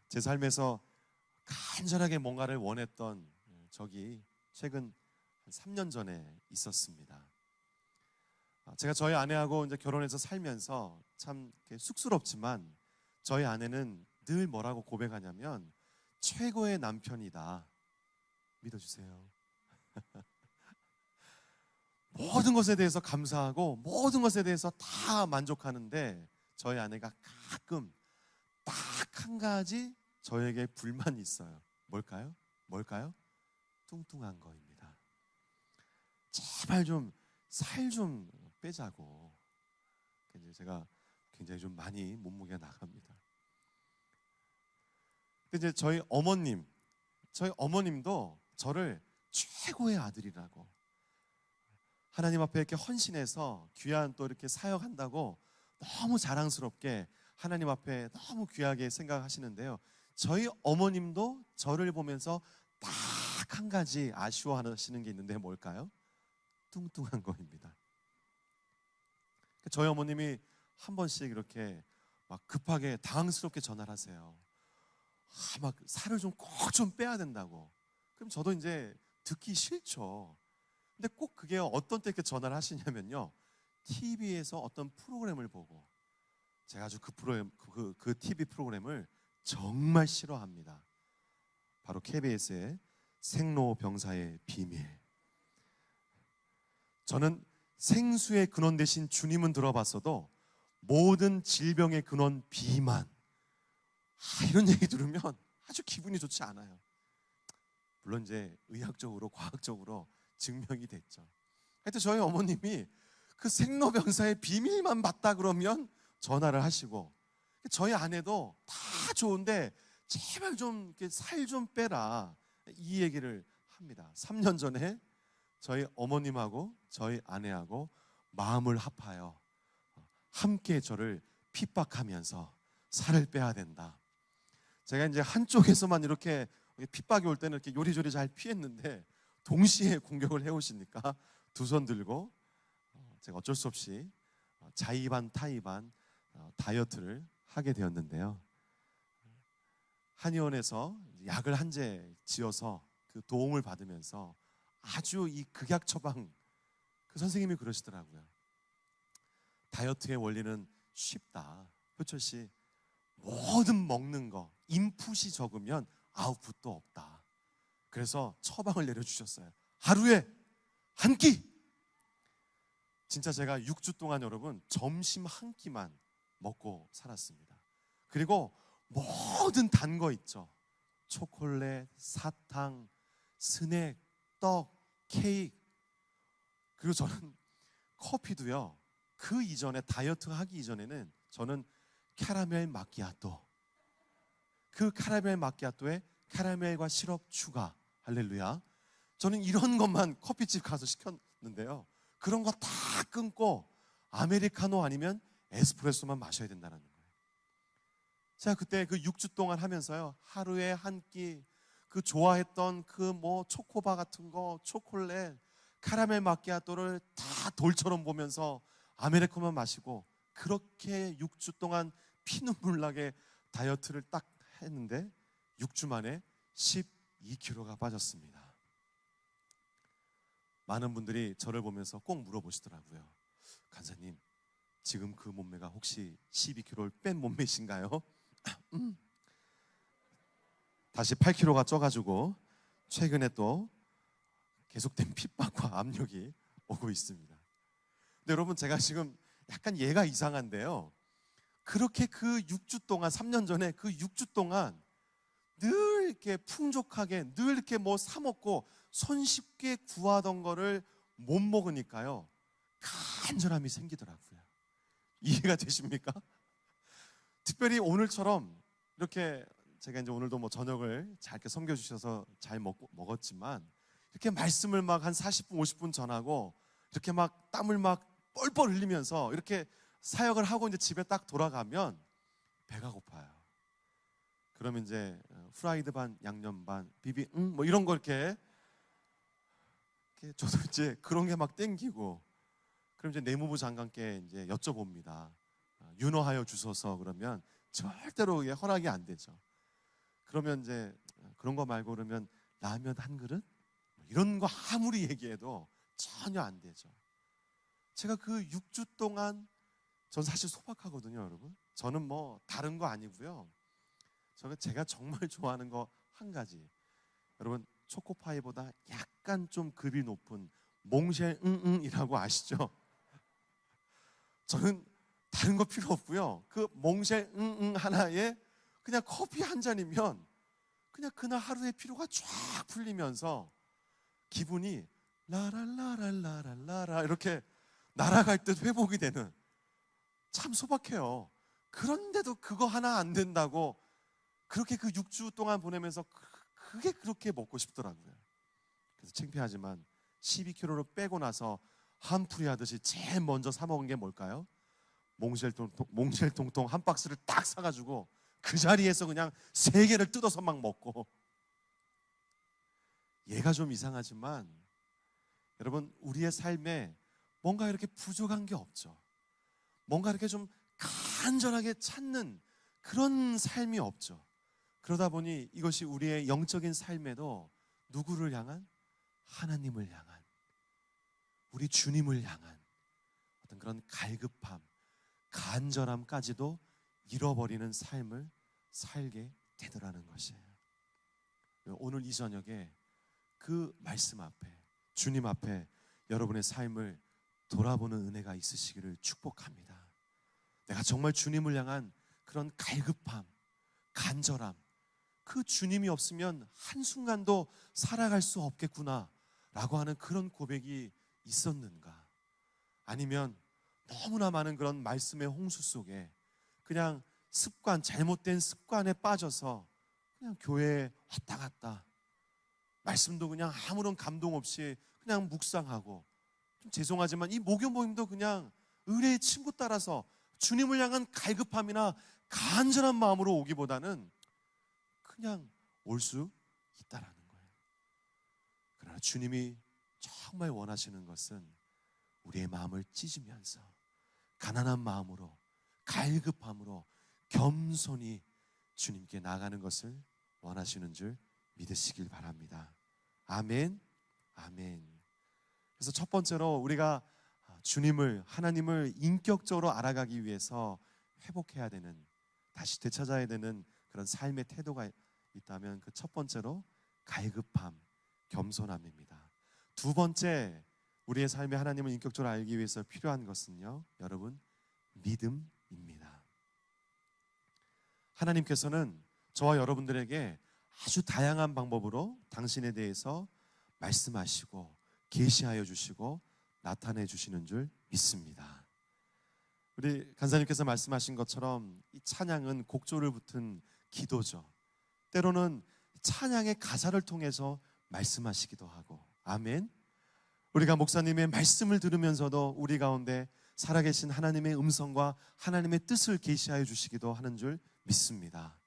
제 삶에서 간절하게 뭔가를 원했던 적이 최근 한 3년 전에 있었습니다. 제가 저희 아내하고 이제 결혼해서 살면서 참 쑥스럽지만 저희 아내는 늘 뭐라고 고백하냐면 최고의 남편이다. 믿어주세요. 모든 것에 대해서 감사하고 모든 것에 대해서 다 만족하는데 저희 아내가 가끔 딱 한 가지 저에게 불만이 있어요. 뭘까요? 뚱뚱한 거입니다. 제발 좀 살 좀 빼자고. 제가 굉장히 좀 많이 몸무게가 나갑니다. 근데 이제 저희 어머님도 저를 최고의 아들이라고, 하나님 앞에 이렇게 헌신해서 귀한 또 이렇게 사역한다고 너무 자랑스럽게 하나님 앞에 너무 귀하게 생각하시는데요, 저희 어머님도 저를 보면서 딱 한 가지 아쉬워하시는 게 있는데 뭘까요? 뚱뚱한 거입니다. 저희 어머님이 한 번씩 이렇게 막 급하게 당황스럽게 전화를 하세요. 막 살을 좀 꼭 좀 빼야 된다고. 그럼 저도 이제 듣기 싫죠. 근데 꼭 그게 어떤 때 이렇게 전화를 하시냐면요, TV에서 어떤 프로그램을 보고, 제가 아주 그 TV 프로그램을 정말 싫어합니다. 바로 KBS의 생로병사의 비밀. 저는 생수의 근원 대신 주님은 들어봤어도 모든 질병의 근원 비만, 이런 얘기 들으면 아주 기분이 좋지 않아요. 물론 이제 의학적으로, 과학적으로 증명이 됐죠. 하여튼 저희 어머님이 그 생로병사의 비밀만 맞다 그러면 전화를 하시고, 저희 아내도 다 좋은데 제발 좀 살 좀 빼라, 이 얘기를 합니다. 3년 전에 저희 어머님하고 저희 아내하고 마음을 합하여 함께 저를 핍박하면서 살을 빼야 된다. 제가 이제 한쪽에서만 이렇게 핍박이 올 때는 이렇게 요리조리 잘 피했는데 동시에 공격을 해오시니까 두 손 들고 제가 어쩔 수 없이 자의반 타의반 다이어트를 하게 되었는데요. 한의원에서 약을 한 재 지어서 그 도움을 받으면서 아주 이 극약 처방, 그 선생님이 그러시더라고요. 다이어트의 원리는 쉽다. 효철 씨, 뭐든 먹는 거 인풋이 적으면 아웃풋도 없다. 그래서 처방을 내려주셨어요. 하루에 한 끼. 진짜 제가 6주 동안 여러분 점심 한 끼만 먹고 살았습니다. 그리고 모든 단 거 있죠. 초콜릿, 사탕, 스낵, 떡, 케이크. 그리고 저는 커피도요. 그 이전에 다이어트 하기 이전에는 저는 캐러멜 마키아토. 그 캐러멜 마키아토에 캐러멜과 시럽 추가. 할렐루야. 저는 이런 것만 커피집 가서 시켰는데요. 그런 거 다 끊고 아메리카노 아니면 에스프레소만 마셔야 된다는 거예요. 제가 그때 그 6주 동안 하면서요. 하루에 한 끼, 그 좋아했던 그 뭐 초코바 같은 거, 초콜릿, 카라멜 마키아토를 다 돌처럼 보면서 아메리카노만 마시고 그렇게 6주 동안 피눈물 나게 다이어트를 딱 했는데 6주 만에 12kg가 빠졌습니다. 많은 분들이 저를 보면서 꼭 물어보시더라고요. 간사님, 지금 그 몸매가 혹시 12kg를 뺀 몸매신가요? 다시 8kg가 쪄가지고 최근에 또 계속된 핍박과 압력이 오고 있습니다. 근데 여러분, 제가 지금 약간 얘가 이상한데요. 그렇게 그 6주 동안, 3년 전에 그 6주 동안 늘 이렇게 풍족하게 늘 이렇게 뭐 사 먹고 손쉽게 구하던 거를 못 먹으니까요. 간절함이 생기더라고요. 이해가 되십니까? 특별히 오늘처럼 이렇게 제가 이제 오늘도 뭐 저녁을 잘 이렇게 섬겨주셔서 잘 먹었지만 이렇게 말씀을 막 한 40분, 50분 전하고 이렇게 막 땀을 막 뻘뻘 흘리면서 이렇게 사역을 하고 이제 집에 딱 돌아가면 배가 고파요. 그러면 이제 프라이드 반, 양념 반, 비비, 뭐 이런 거 이렇게 저도 이제 그런 게 막 땡기고, 그럼 이제 내무부 장관께 이제 여쭤봅니다. 윤호하여 주소서. 그러면 절대로 이게 허락이 안 되죠. 그러면 이제 그런 거 말고 그러면 라면 한 그릇? 이런 거 아무리 얘기해도 전혀 안 되죠. 제가 그 6주 동안, 전 사실 소박하거든요, 여러분. 저는 뭐 다른 거 아니고요. 제가 정말 좋아하는 거 한 가지. 여러분, 초코파이보다 약간 좀 급이 높은 몽쉘 이라고 아시죠? 저는 다른 거 필요 없고요. 그 몽쉘 하나에 그냥 커피 한 잔이면 그냥 그날 하루의 피로가 쫙 풀리면서 기분이 라랄라랄라랄라라 이렇게 날아갈 듯 회복이 되는, 참 소박해요. 그런데도 그거 하나 안 된다고 그렇게 그 6주 동안 보내면서 그게 그렇게 먹고 싶더라고요. 그래서 창피하지만 12kg를 빼고 나서 한풀이 하듯이 제일 먼저 사 먹은 게 뭘까요? 몽쉘 통통 한 박스를 딱 사가지고 그 자리에서 그냥 3개를 뜯어서 막 먹고. 얘가 좀 이상하지만 여러분, 우리의 삶에 뭔가 이렇게 부족한 게 없죠. 뭔가 이렇게 좀 간절하게 찾는 그런 삶이 없죠. 그러다 보니 이것이 우리의 영적인 삶에도 누구를 향한? 하나님을 향한, 우리 주님을 향한 어떤 그런 갈급함, 간절함까지도 잃어버리는 삶을 살게 되더라는 것이에요. 오늘 이 저녁에 그 말씀 앞에, 주님 앞에 여러분의 삶을 돌아보는 은혜가 있으시기를 축복합니다. 내가 정말 주님을 향한 그런 갈급함, 간절함, 그 주님이 없으면 한순간도 살아갈 수 없겠구나 라고 하는 그런 고백이 있었는가? 아니면 너무나 많은 그런 말씀의 홍수 속에 그냥 습관, 잘못된 습관에 빠져서 그냥 교회에 왔다 갔다, 말씀도 그냥 아무런 감동 없이 그냥 묵상하고, 좀 죄송하지만 이 목요 모임도 그냥 의뢰의 친구 따라서 주님을 향한 갈급함이나 간절한 마음으로 오기보다는 그냥 올 수 있다라는 거예요. 그러나 주님이 정말 원하시는 것은 우리의 마음을 찢으면서 가난한 마음으로, 갈급함으로, 겸손히 주님께 나가는 것을 원하시는 줄 믿으시길 바랍니다. 아멘, 아멘. 그래서 첫 번째로 우리가 주님을, 하나님을 인격적으로 알아가기 위해서 회복해야 되는, 다시 되찾아야 되는 그런 삶의 태도가 있다면 그 첫 번째로 갈급함, 겸손함입니다. 두 번째, 우리의 삶에 하나님을 인격적으로 알기 위해서 필요한 것은요, 여러분, 믿음입니다. 하나님께서는 저와 여러분들에게 아주 다양한 방법으로 당신에 대해서 말씀하시고 계시하여 주시고 나타내 주시는 줄 믿습니다. 우리 간사님께서 말씀하신 것처럼 이 찬양은 곡조를 붙은 기도죠. 때로는 찬양의 가사를 통해서 말씀하시기도 하고, 아멘. 우리가 목사님의 말씀을 들으면서도 우리 가운데 살아계신 하나님의 음성과 하나님의 뜻을 계시하여 주시기도 하는 줄 믿습니다.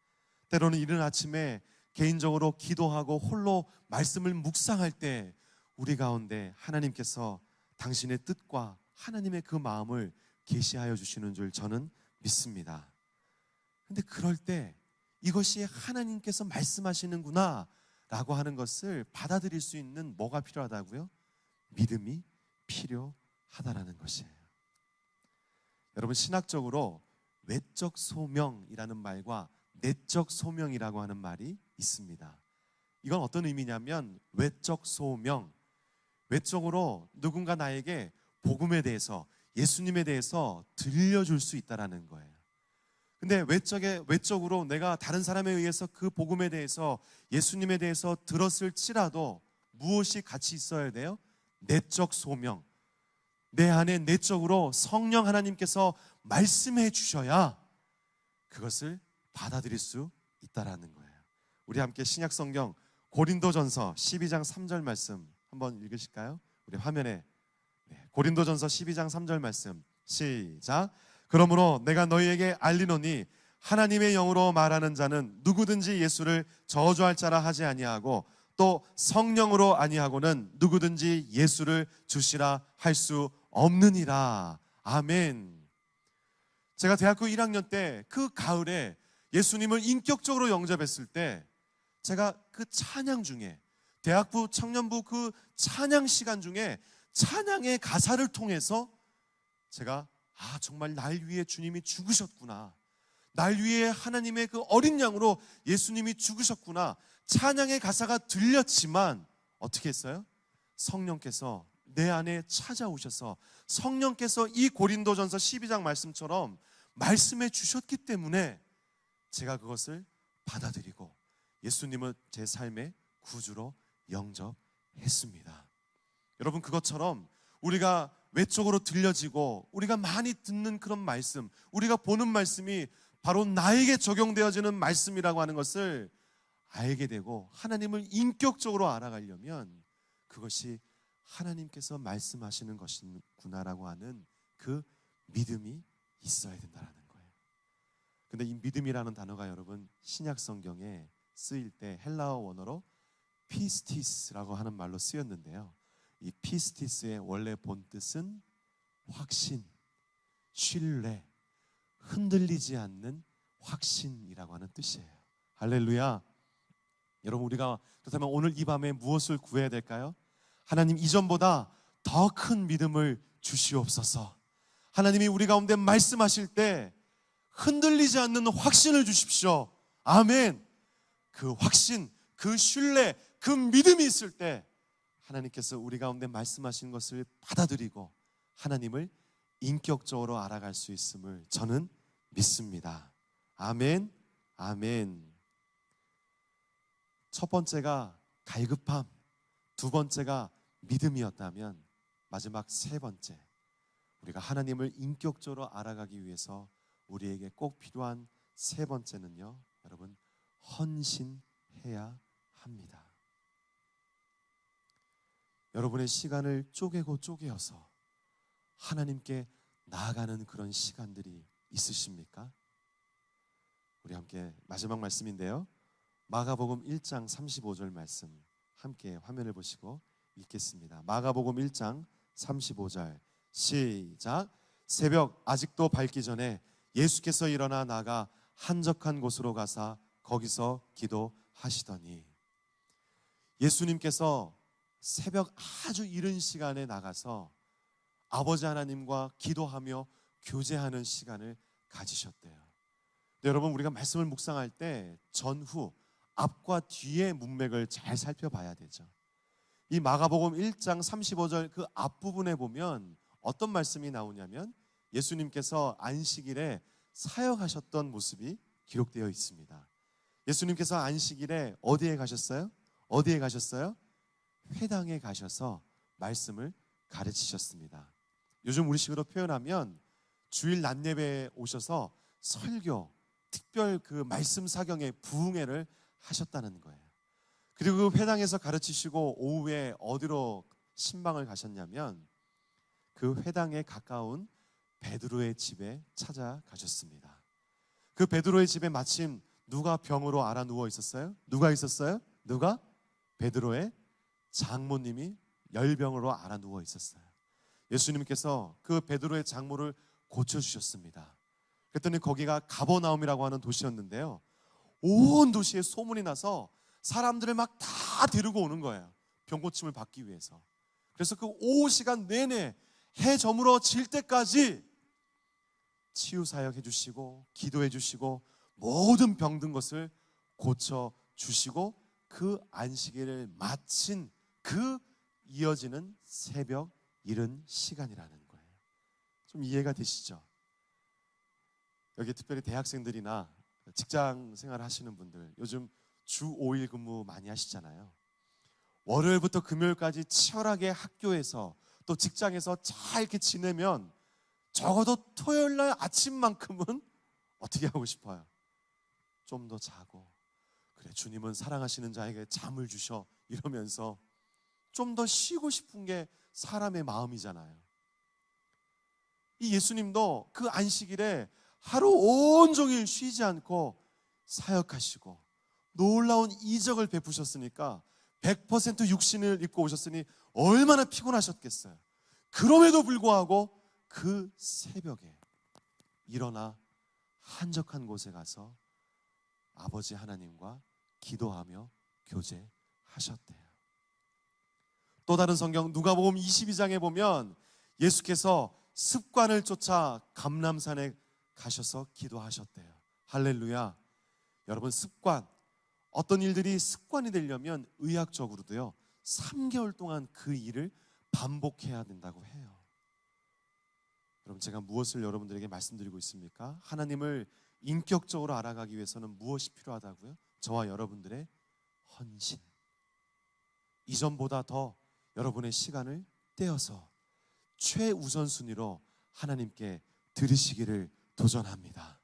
때로는 이른 아침에 개인적으로 기도하고 홀로 말씀을 묵상할 때 우리 가운데 하나님께서 당신의 뜻과 하나님의 그 마음을 계시하여 주시는 줄 저는 믿습니다. 근데 그럴 때 이것이 하나님께서 말씀하시는구나 라고 하는 것을 받아들일 수 있는 뭐가 필요하다고요? 믿음이 필요하다라는 것이에요. 여러분, 신학적으로 외적 소명이라는 말과 내적 소명이라고 하는 말이 있습니다. 이건 어떤 의미냐면, 외적 소명, 외적으로 누군가 나에게 복음에 대해서, 예수님에 대해서 들려줄 수 있다라는 거예요. 근데 외적으로 내가 다른 사람에 의해서 그 복음에 대해서, 예수님에 대해서 들었을지라도 무엇이 같이 있어야 돼요? 내적 소명. 내 안에 내적으로 성령 하나님께서 말씀해 주셔야 그것을 받아들일 수 있다라는 거예요. 우리 함께 신약 성경 고린도전서 12장 3절 말씀 한번 읽으실까요? 우리 화면에 고린도전서 12장 3절 말씀 시작. 그러므로 내가 너희에게 알리노니 하나님의 영으로 말하는 자는 누구든지 예수를 저주할 자라 하지 아니하고 또 성령으로 아니하고는 누구든지 예수를 주시라 할 수 없느니라. 아멘. 제가 대학교 1학년 때 그 가을에 예수님을 인격적으로 영접했을 때 제가 그 찬양 중에, 대학부 청년부 그 찬양 시간 중에 찬양의 가사를 통해서 제가 정말 날 위해 주님이 죽으셨구나, 날 위해 하나님의 그 어린 양으로 예수님이 죽으셨구나, 찬양의 가사가 들렸지만 어떻게 했어요? 성령께서 내 안에 찾아오셔서 성령께서 이 고린도전서 12장 말씀처럼 말씀해 주셨기 때문에 제가 그것을 받아들이고 예수님을 제 삶의 구주로 영접했습니다. 여러분, 그것처럼 우리가 외적으로 들려지고 우리가 많이 듣는 그런 말씀, 우리가 보는 말씀이 바로 나에게 적용되어지는 말씀이라고 하는 것을 알게 되고 하나님을 인격적으로 알아가려면 그것이 하나님께서 말씀하시는 것이구나라고 하는 그 믿음이 있어야 된다는 거예요. 근데 이 믿음이라는 단어가 여러분 신약 성경에 쓰일 때 헬라어 원어로 피스티스라고 하는 말로 쓰였는데요, 이 피스티스의 원래 본뜻은 확신, 신뢰, 흔들리지 않는 확신이라고 하는 뜻이에요. 할렐루야. 여러분, 우리가 그렇다면 오늘 이 밤에 무엇을 구해야 될까요? 하나님, 이전보다 더 큰 믿음을 주시옵소서. 하나님이 우리 가운데 말씀하실 때 흔들리지 않는 확신을 주십시오. 아멘. 그 확신, 그 신뢰, 그 믿음이 있을 때 하나님께서 우리 가운데 말씀하신 것을 받아들이고 하나님을 인격적으로 알아갈 수 있음을 저는 믿습니다. 아멘, 아멘. 첫 번째가 갈급함, 두 번째가 믿음이었다면 마지막 세 번째, 우리가 하나님을 인격적으로 알아가기 위해서 우리에게 꼭 필요한 세 번째는요, 여러분, 헌신해야 합니다. 여러분의 시간을 쪼개고 쪼개어서 하나님께 나아가는 그런 시간들이 있으십니까? 우리 함께 마지막 말씀인데요, 마가복음 1장 35절 말씀 함께 화면을 보시고 읽겠습니다. 마가복음 1장 35절 시작. 새벽 아직도 밝기 전에 예수께서 일어나 나가 한적한 곳으로 가사 거기서 기도하시더니, 예수님께서 새벽 아주 이른 시간에 나가서 아버지 하나님과 기도하며 교제하는 시간을 가지셨대요. 근데 여러분, 우리가 말씀을 묵상할 때 전후 앞과 뒤의 문맥을 잘 살펴봐야 되죠. 이 마가복음 1장 35절 그 앞부분에 보면 어떤 말씀이 나오냐면 예수님께서 안식일에 사역하셨던 모습이 기록되어 있습니다. 예수님께서 안식일에 어디에 가셨어요? 어디에 가셨어요? 회당에 가셔서 말씀을 가르치셨습니다. 요즘 우리식으로 표현하면 주일 낮예배에 오셔서 설교, 특별 그 말씀 사경의 부흥회를 하셨다는 거예요. 그리고 그 회당에서 가르치시고 오후에 어디로 신방을 가셨냐면 그 회당에 가까운 베드로의 집에 찾아가셨습니다. 그 베드로의 집에 마침 누가 병으로 앓아 누워 있었어요? 누가 있었어요? 누가? 베드로의 장모님이 열병으로 앓아 누워 있었어요. 예수님께서 그 베드로의 장모를 고쳐주셨습니다. 그랬더니 거기가 가버나움이라고 하는 도시였는데요, 온 도시에 소문이 나서 사람들을 막 다 데리고 오는 거예요. 병고침을 받기 위해서. 그래서 그 오후 시간 내내 해 저물어 질 때까지 치유 사역 해주시고 기도해 주시고 모든 병든 것을 고쳐 주시고 그 안식일을 마친 그 이어지는 새벽 이른 시간이라는 거예요. 좀 이해가 되시죠? 여기 특별히 대학생들이나 직장 생활 하시는 분들, 요즘 주 5일 근무 많이 하시잖아요. 월요일부터 금요일까지 치열하게 학교에서 또 직장에서 잘 이렇게 지내면 적어도 토요일 날 아침만큼은 어떻게 하고 싶어요? 좀 더 자고, 그래 주님은 사랑하시는 자에게 잠을 주셔, 이러면서 좀 더 쉬고 싶은 게 사람의 마음이잖아요. 이 예수님도 그 안식일에 하루 온종일 쉬지 않고 사역하시고 놀라운 이적을 베푸셨으니까 100% 육신을 입고 오셨으니 얼마나 피곤하셨겠어요. 그럼에도 불구하고 그 새벽에 일어나 한적한 곳에 가서 아버지 하나님과 기도하며 교제하셨대요. 또 다른 성경 누가복음 22장에 보면 예수께서 습관을 쫓아 감람산에 가셔서 기도하셨대요. 할렐루야. 여러분, 습관, 어떤 일들이 습관이 되려면 의학적으로도요 3개월 동안 그 일을 반복해야 된다고 해요. 여러분, 제가 무엇을 여러분들에게 말씀드리고 있습니까? 하나님을 인격적으로 알아가기 위해서는 무엇이 필요하다고요? 저와 여러분들의 헌신. 이전보다 더 여러분의 시간을 떼어서 최우선순위로 하나님께 드리시기를 도전합니다.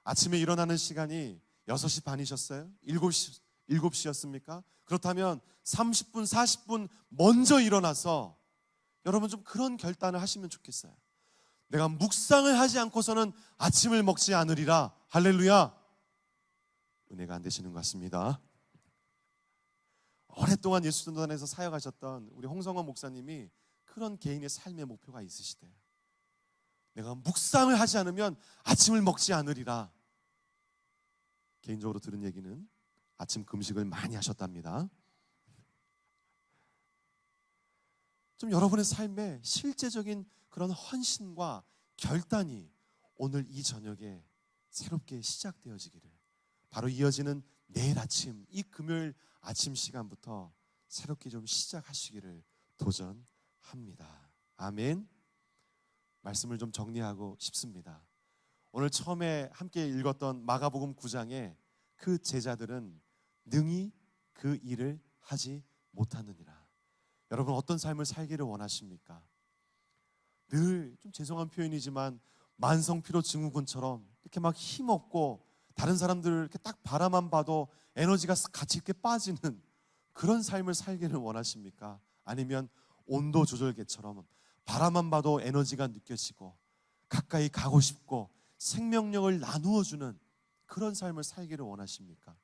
아침에 일어나는 시간이 6시 반이셨어요? 7시였습니까? 그렇다면 30분, 40분 먼저 일어나서 여러분 좀 그런 결단을 하시면 좋겠어요. 내가 묵상을 하지 않고서는 아침을 먹지 않으리라. 할렐루야. 은혜가 안 되시는 것 같습니다. 오랫동안 예수전단에서 사역하셨던 우리 홍성원 목사님이 그런 개인의 삶의 목표가 있으시대요. 내가 묵상을 하지 않으면 아침을 먹지 않으리라. 개인적으로 들은 얘기는 아침 금식을 많이 하셨답니다. 좀 여러분의 삶에 실제적인 그런 헌신과 결단이 오늘 이 저녁에 새롭게 시작되어지기를, 바로 이어지는 내일 아침, 이 금요일 아침 시간부터 새롭게 좀 시작하시기를 도전합니다. 아멘. 말씀을 좀 정리하고 싶습니다. 오늘 처음에 함께 읽었던 마가복음 9장에 그 제자들은 능히 그 일을 하지 못하느니라. 여러분, 어떤 삶을 살기를 원하십니까? 늘 좀 죄송한 표현이지만 만성피로 증후군처럼 이렇게 막 힘없고 다른 사람들 이렇게 딱 바라만 봐도 에너지가 같이 이렇게 빠지는 그런 삶을 살기를 원하십니까? 아니면 온도 조절계처럼 바라만 봐도 에너지가 느껴지고 가까이 가고 싶고 생명력을 나누어 주는 그런 삶을 살기를 원하십니까?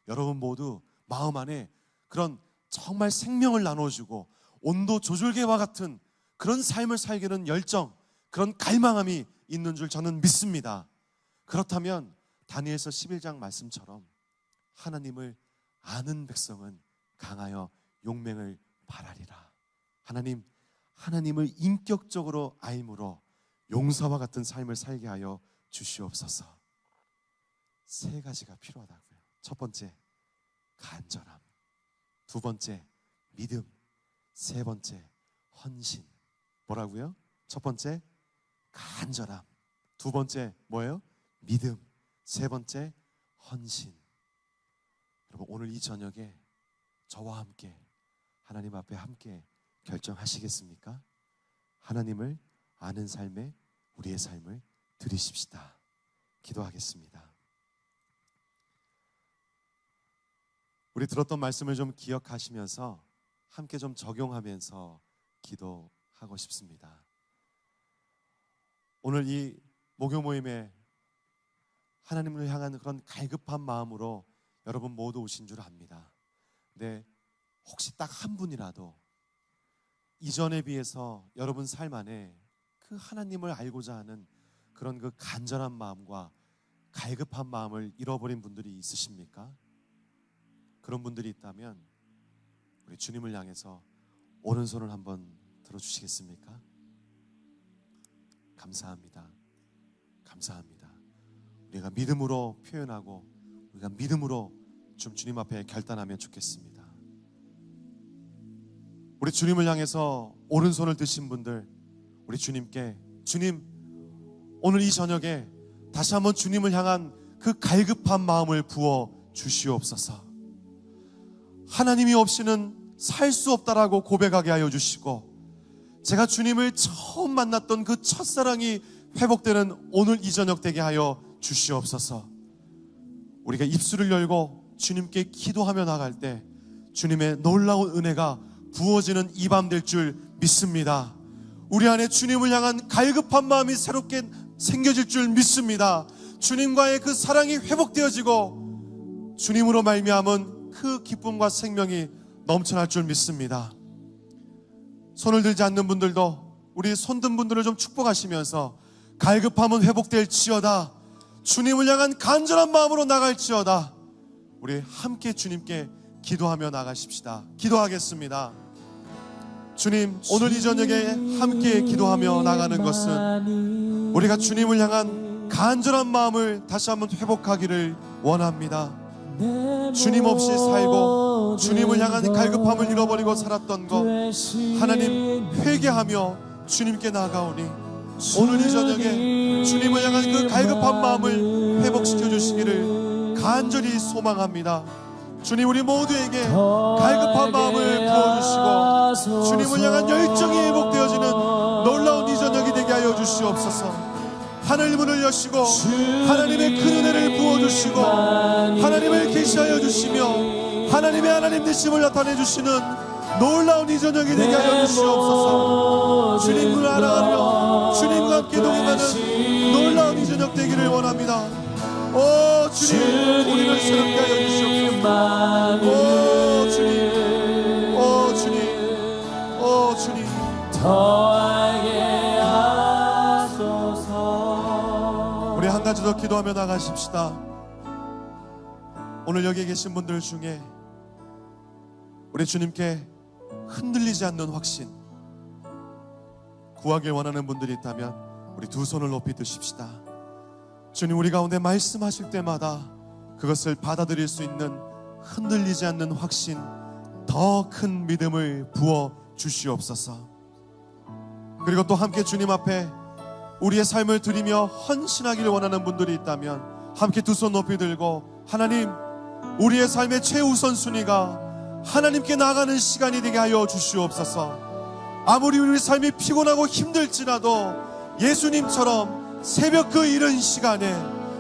여러분 모두 마음 안에 그런 정말 생명을 나눠주고 온도 조절계와 같은 그런 삶을 살기는 열정, 그런 갈망함이 있는 줄 저는 믿습니다. 그렇다면 다니엘서 11장 말씀처럼 하나님을 아는 백성은 강하여 용맹을 발하리라. 하나님을 인격적으로 알므로 용사와 같은 삶을 살게 하여 주시옵소서. 세 가지가 필요하다고요. 첫 번째, 간절함. 두 번째, 믿음. 세 번째, 헌신. 뭐라고요? 첫 번째, 간절함. 두 번째, 뭐예요? 믿음. 세 번째, 헌신. 여러분, 오늘 이 저녁에 저와 함께 하나님 앞에 함께 결정하시겠습니까? 하나님을 아는 삶에 우리의 삶을 드리십시다. 기도하겠습니다. 우리 들었던 말씀을 좀 기억하시면서 함께 좀 적용하면서 기도하고 싶습니다. 오늘 이 목요 모임에 하나님을 향한 그런 갈급한 마음으로 여러분 모두 오신 줄 압니다. 근데 혹시 딱 한 분이라도 이전에 비해서 여러분 삶 안에 그 하나님을 알고자 하는 그런 그 간절한 마음과 갈급한 마음을 잃어버린 분들이 있으십니까? 그런 분들이 있다면 우리 주님을 향해서 오른손을 한번 들어주시겠습니까? 감사합니다. 감사합니다. 우리가 믿음으로 표현하고 우리가 믿음으로 좀 주님 앞에 결단하면 좋겠습니다. 우리 주님을 향해서 오른손을 드신 분들, 우리 주님께, 주님, 오늘 이 저녁에 다시 한번 주님을 향한 그 갈급한 마음을 부어 주시옵소서. 하나님이 없이는 살 수 없다라고 고백하게 하여 주시고, 제가 주님을 처음 만났던 그 첫사랑이 회복되는 오늘 이 저녁 되게 하여 주시옵소서. 우리가 입술을 열고 주님께 기도하며 나갈 때 주님의 놀라운 은혜가 부어지는 이 밤 될 줄 믿습니다. 우리 안에 주님을 향한 갈급한 마음이 새롭게 생겨질 줄 믿습니다. 주님과의 그 사랑이 회복되어지고 주님으로 말미암은 그 기쁨과 생명이 넘쳐날 줄 믿습니다. 손을 들지 않는 분들도 우리 손든 분들을 좀 축복하시면서 갈급함은 회복될지어다, 주님을 향한 간절한 마음으로 나갈지어다, 우리 함께 주님께 기도하며 나가십시다. 기도하겠습니다. 주님, 오늘 이 저녁에 함께 기도하며 나가는 것은 우리가 주님을 향한 간절한 마음을 다시 한번 회복하기를 원합니다. 주님 없이 살고 주님을 향한 갈급함을 잃어버리고 살았던 것, 하나님 회개하며 주님께 나아가오니 오늘 이 저녁에 주님을 향한 그 갈급한 마음을 회복시켜 주시기를 간절히 소망합니다. 주님, 우리 모두에게 갈급한 마음을 부어주시고 주님을 향한 열정이 회복되어지는 놀라운 이 저녁이 되게 하여 주시옵소서. 하늘 문을 여시고 하나님의 큰 은혜를 부어주시고 하나님을 계시하여 주시며 하나님의 하나님 되심을 나타내 주시는 놀라운 이 저녁이 되게 하여 주시옵소서. 주님을 알아가며 주님과 함께 동행하는 놀라운 이 저녁 되기를 원합니다. 오 주님, 우리를 새롭게 하여 주시옵소서. 오 주님, 오 주님, 오 주님, 더하게 하소서. 우리 한 가지 더 기도하며 나가십시다. 오늘 여기 계신 분들 중에 우리 주님께 흔들리지 않는 확신 구하길 원하는 분들이 있다면 우리 두 손을 높이 드십시다. 주님, 우리 가운데 말씀하실 때마다 그것을 받아들일 수 있는 흔들리지 않는 확신, 더 큰 믿음을 부어 주시옵소서. 그리고 또 함께 주님 앞에 우리의 삶을 드리며 헌신하기를 원하는 분들이 있다면 함께 두 손 높이 들고, 하나님, 우리의 삶의 최우선순위가 하나님께 나가는 시간이 되게 하여 주시옵소서. 아무리 우리 삶이 피곤하고 힘들지라도 예수님처럼 새벽 그 이른 시간에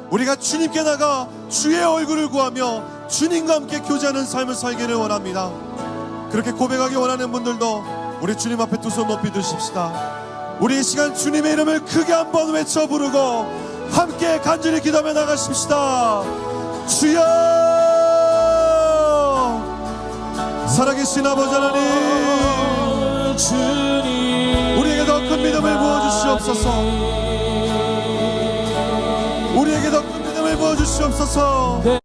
우리가 주님께 나가 주의 얼굴을 구하며 주님과 함께 교제하는 삶을 살기를 원합니다. 그렇게 고백하기 원하는 분들도 우리 주님 앞에 두 손 높이 드십시다. 우리 이 시간 주님의 이름을 크게 한번 외쳐 부르고 함께 간절히 기도하며 나가십시다. 주여, 살아계신 아버지 하나님, 주님 우리에게 더 큰 믿음을 부어주시옵소서. 우리에게 더 큰 믿음을 부어주시옵소서. 내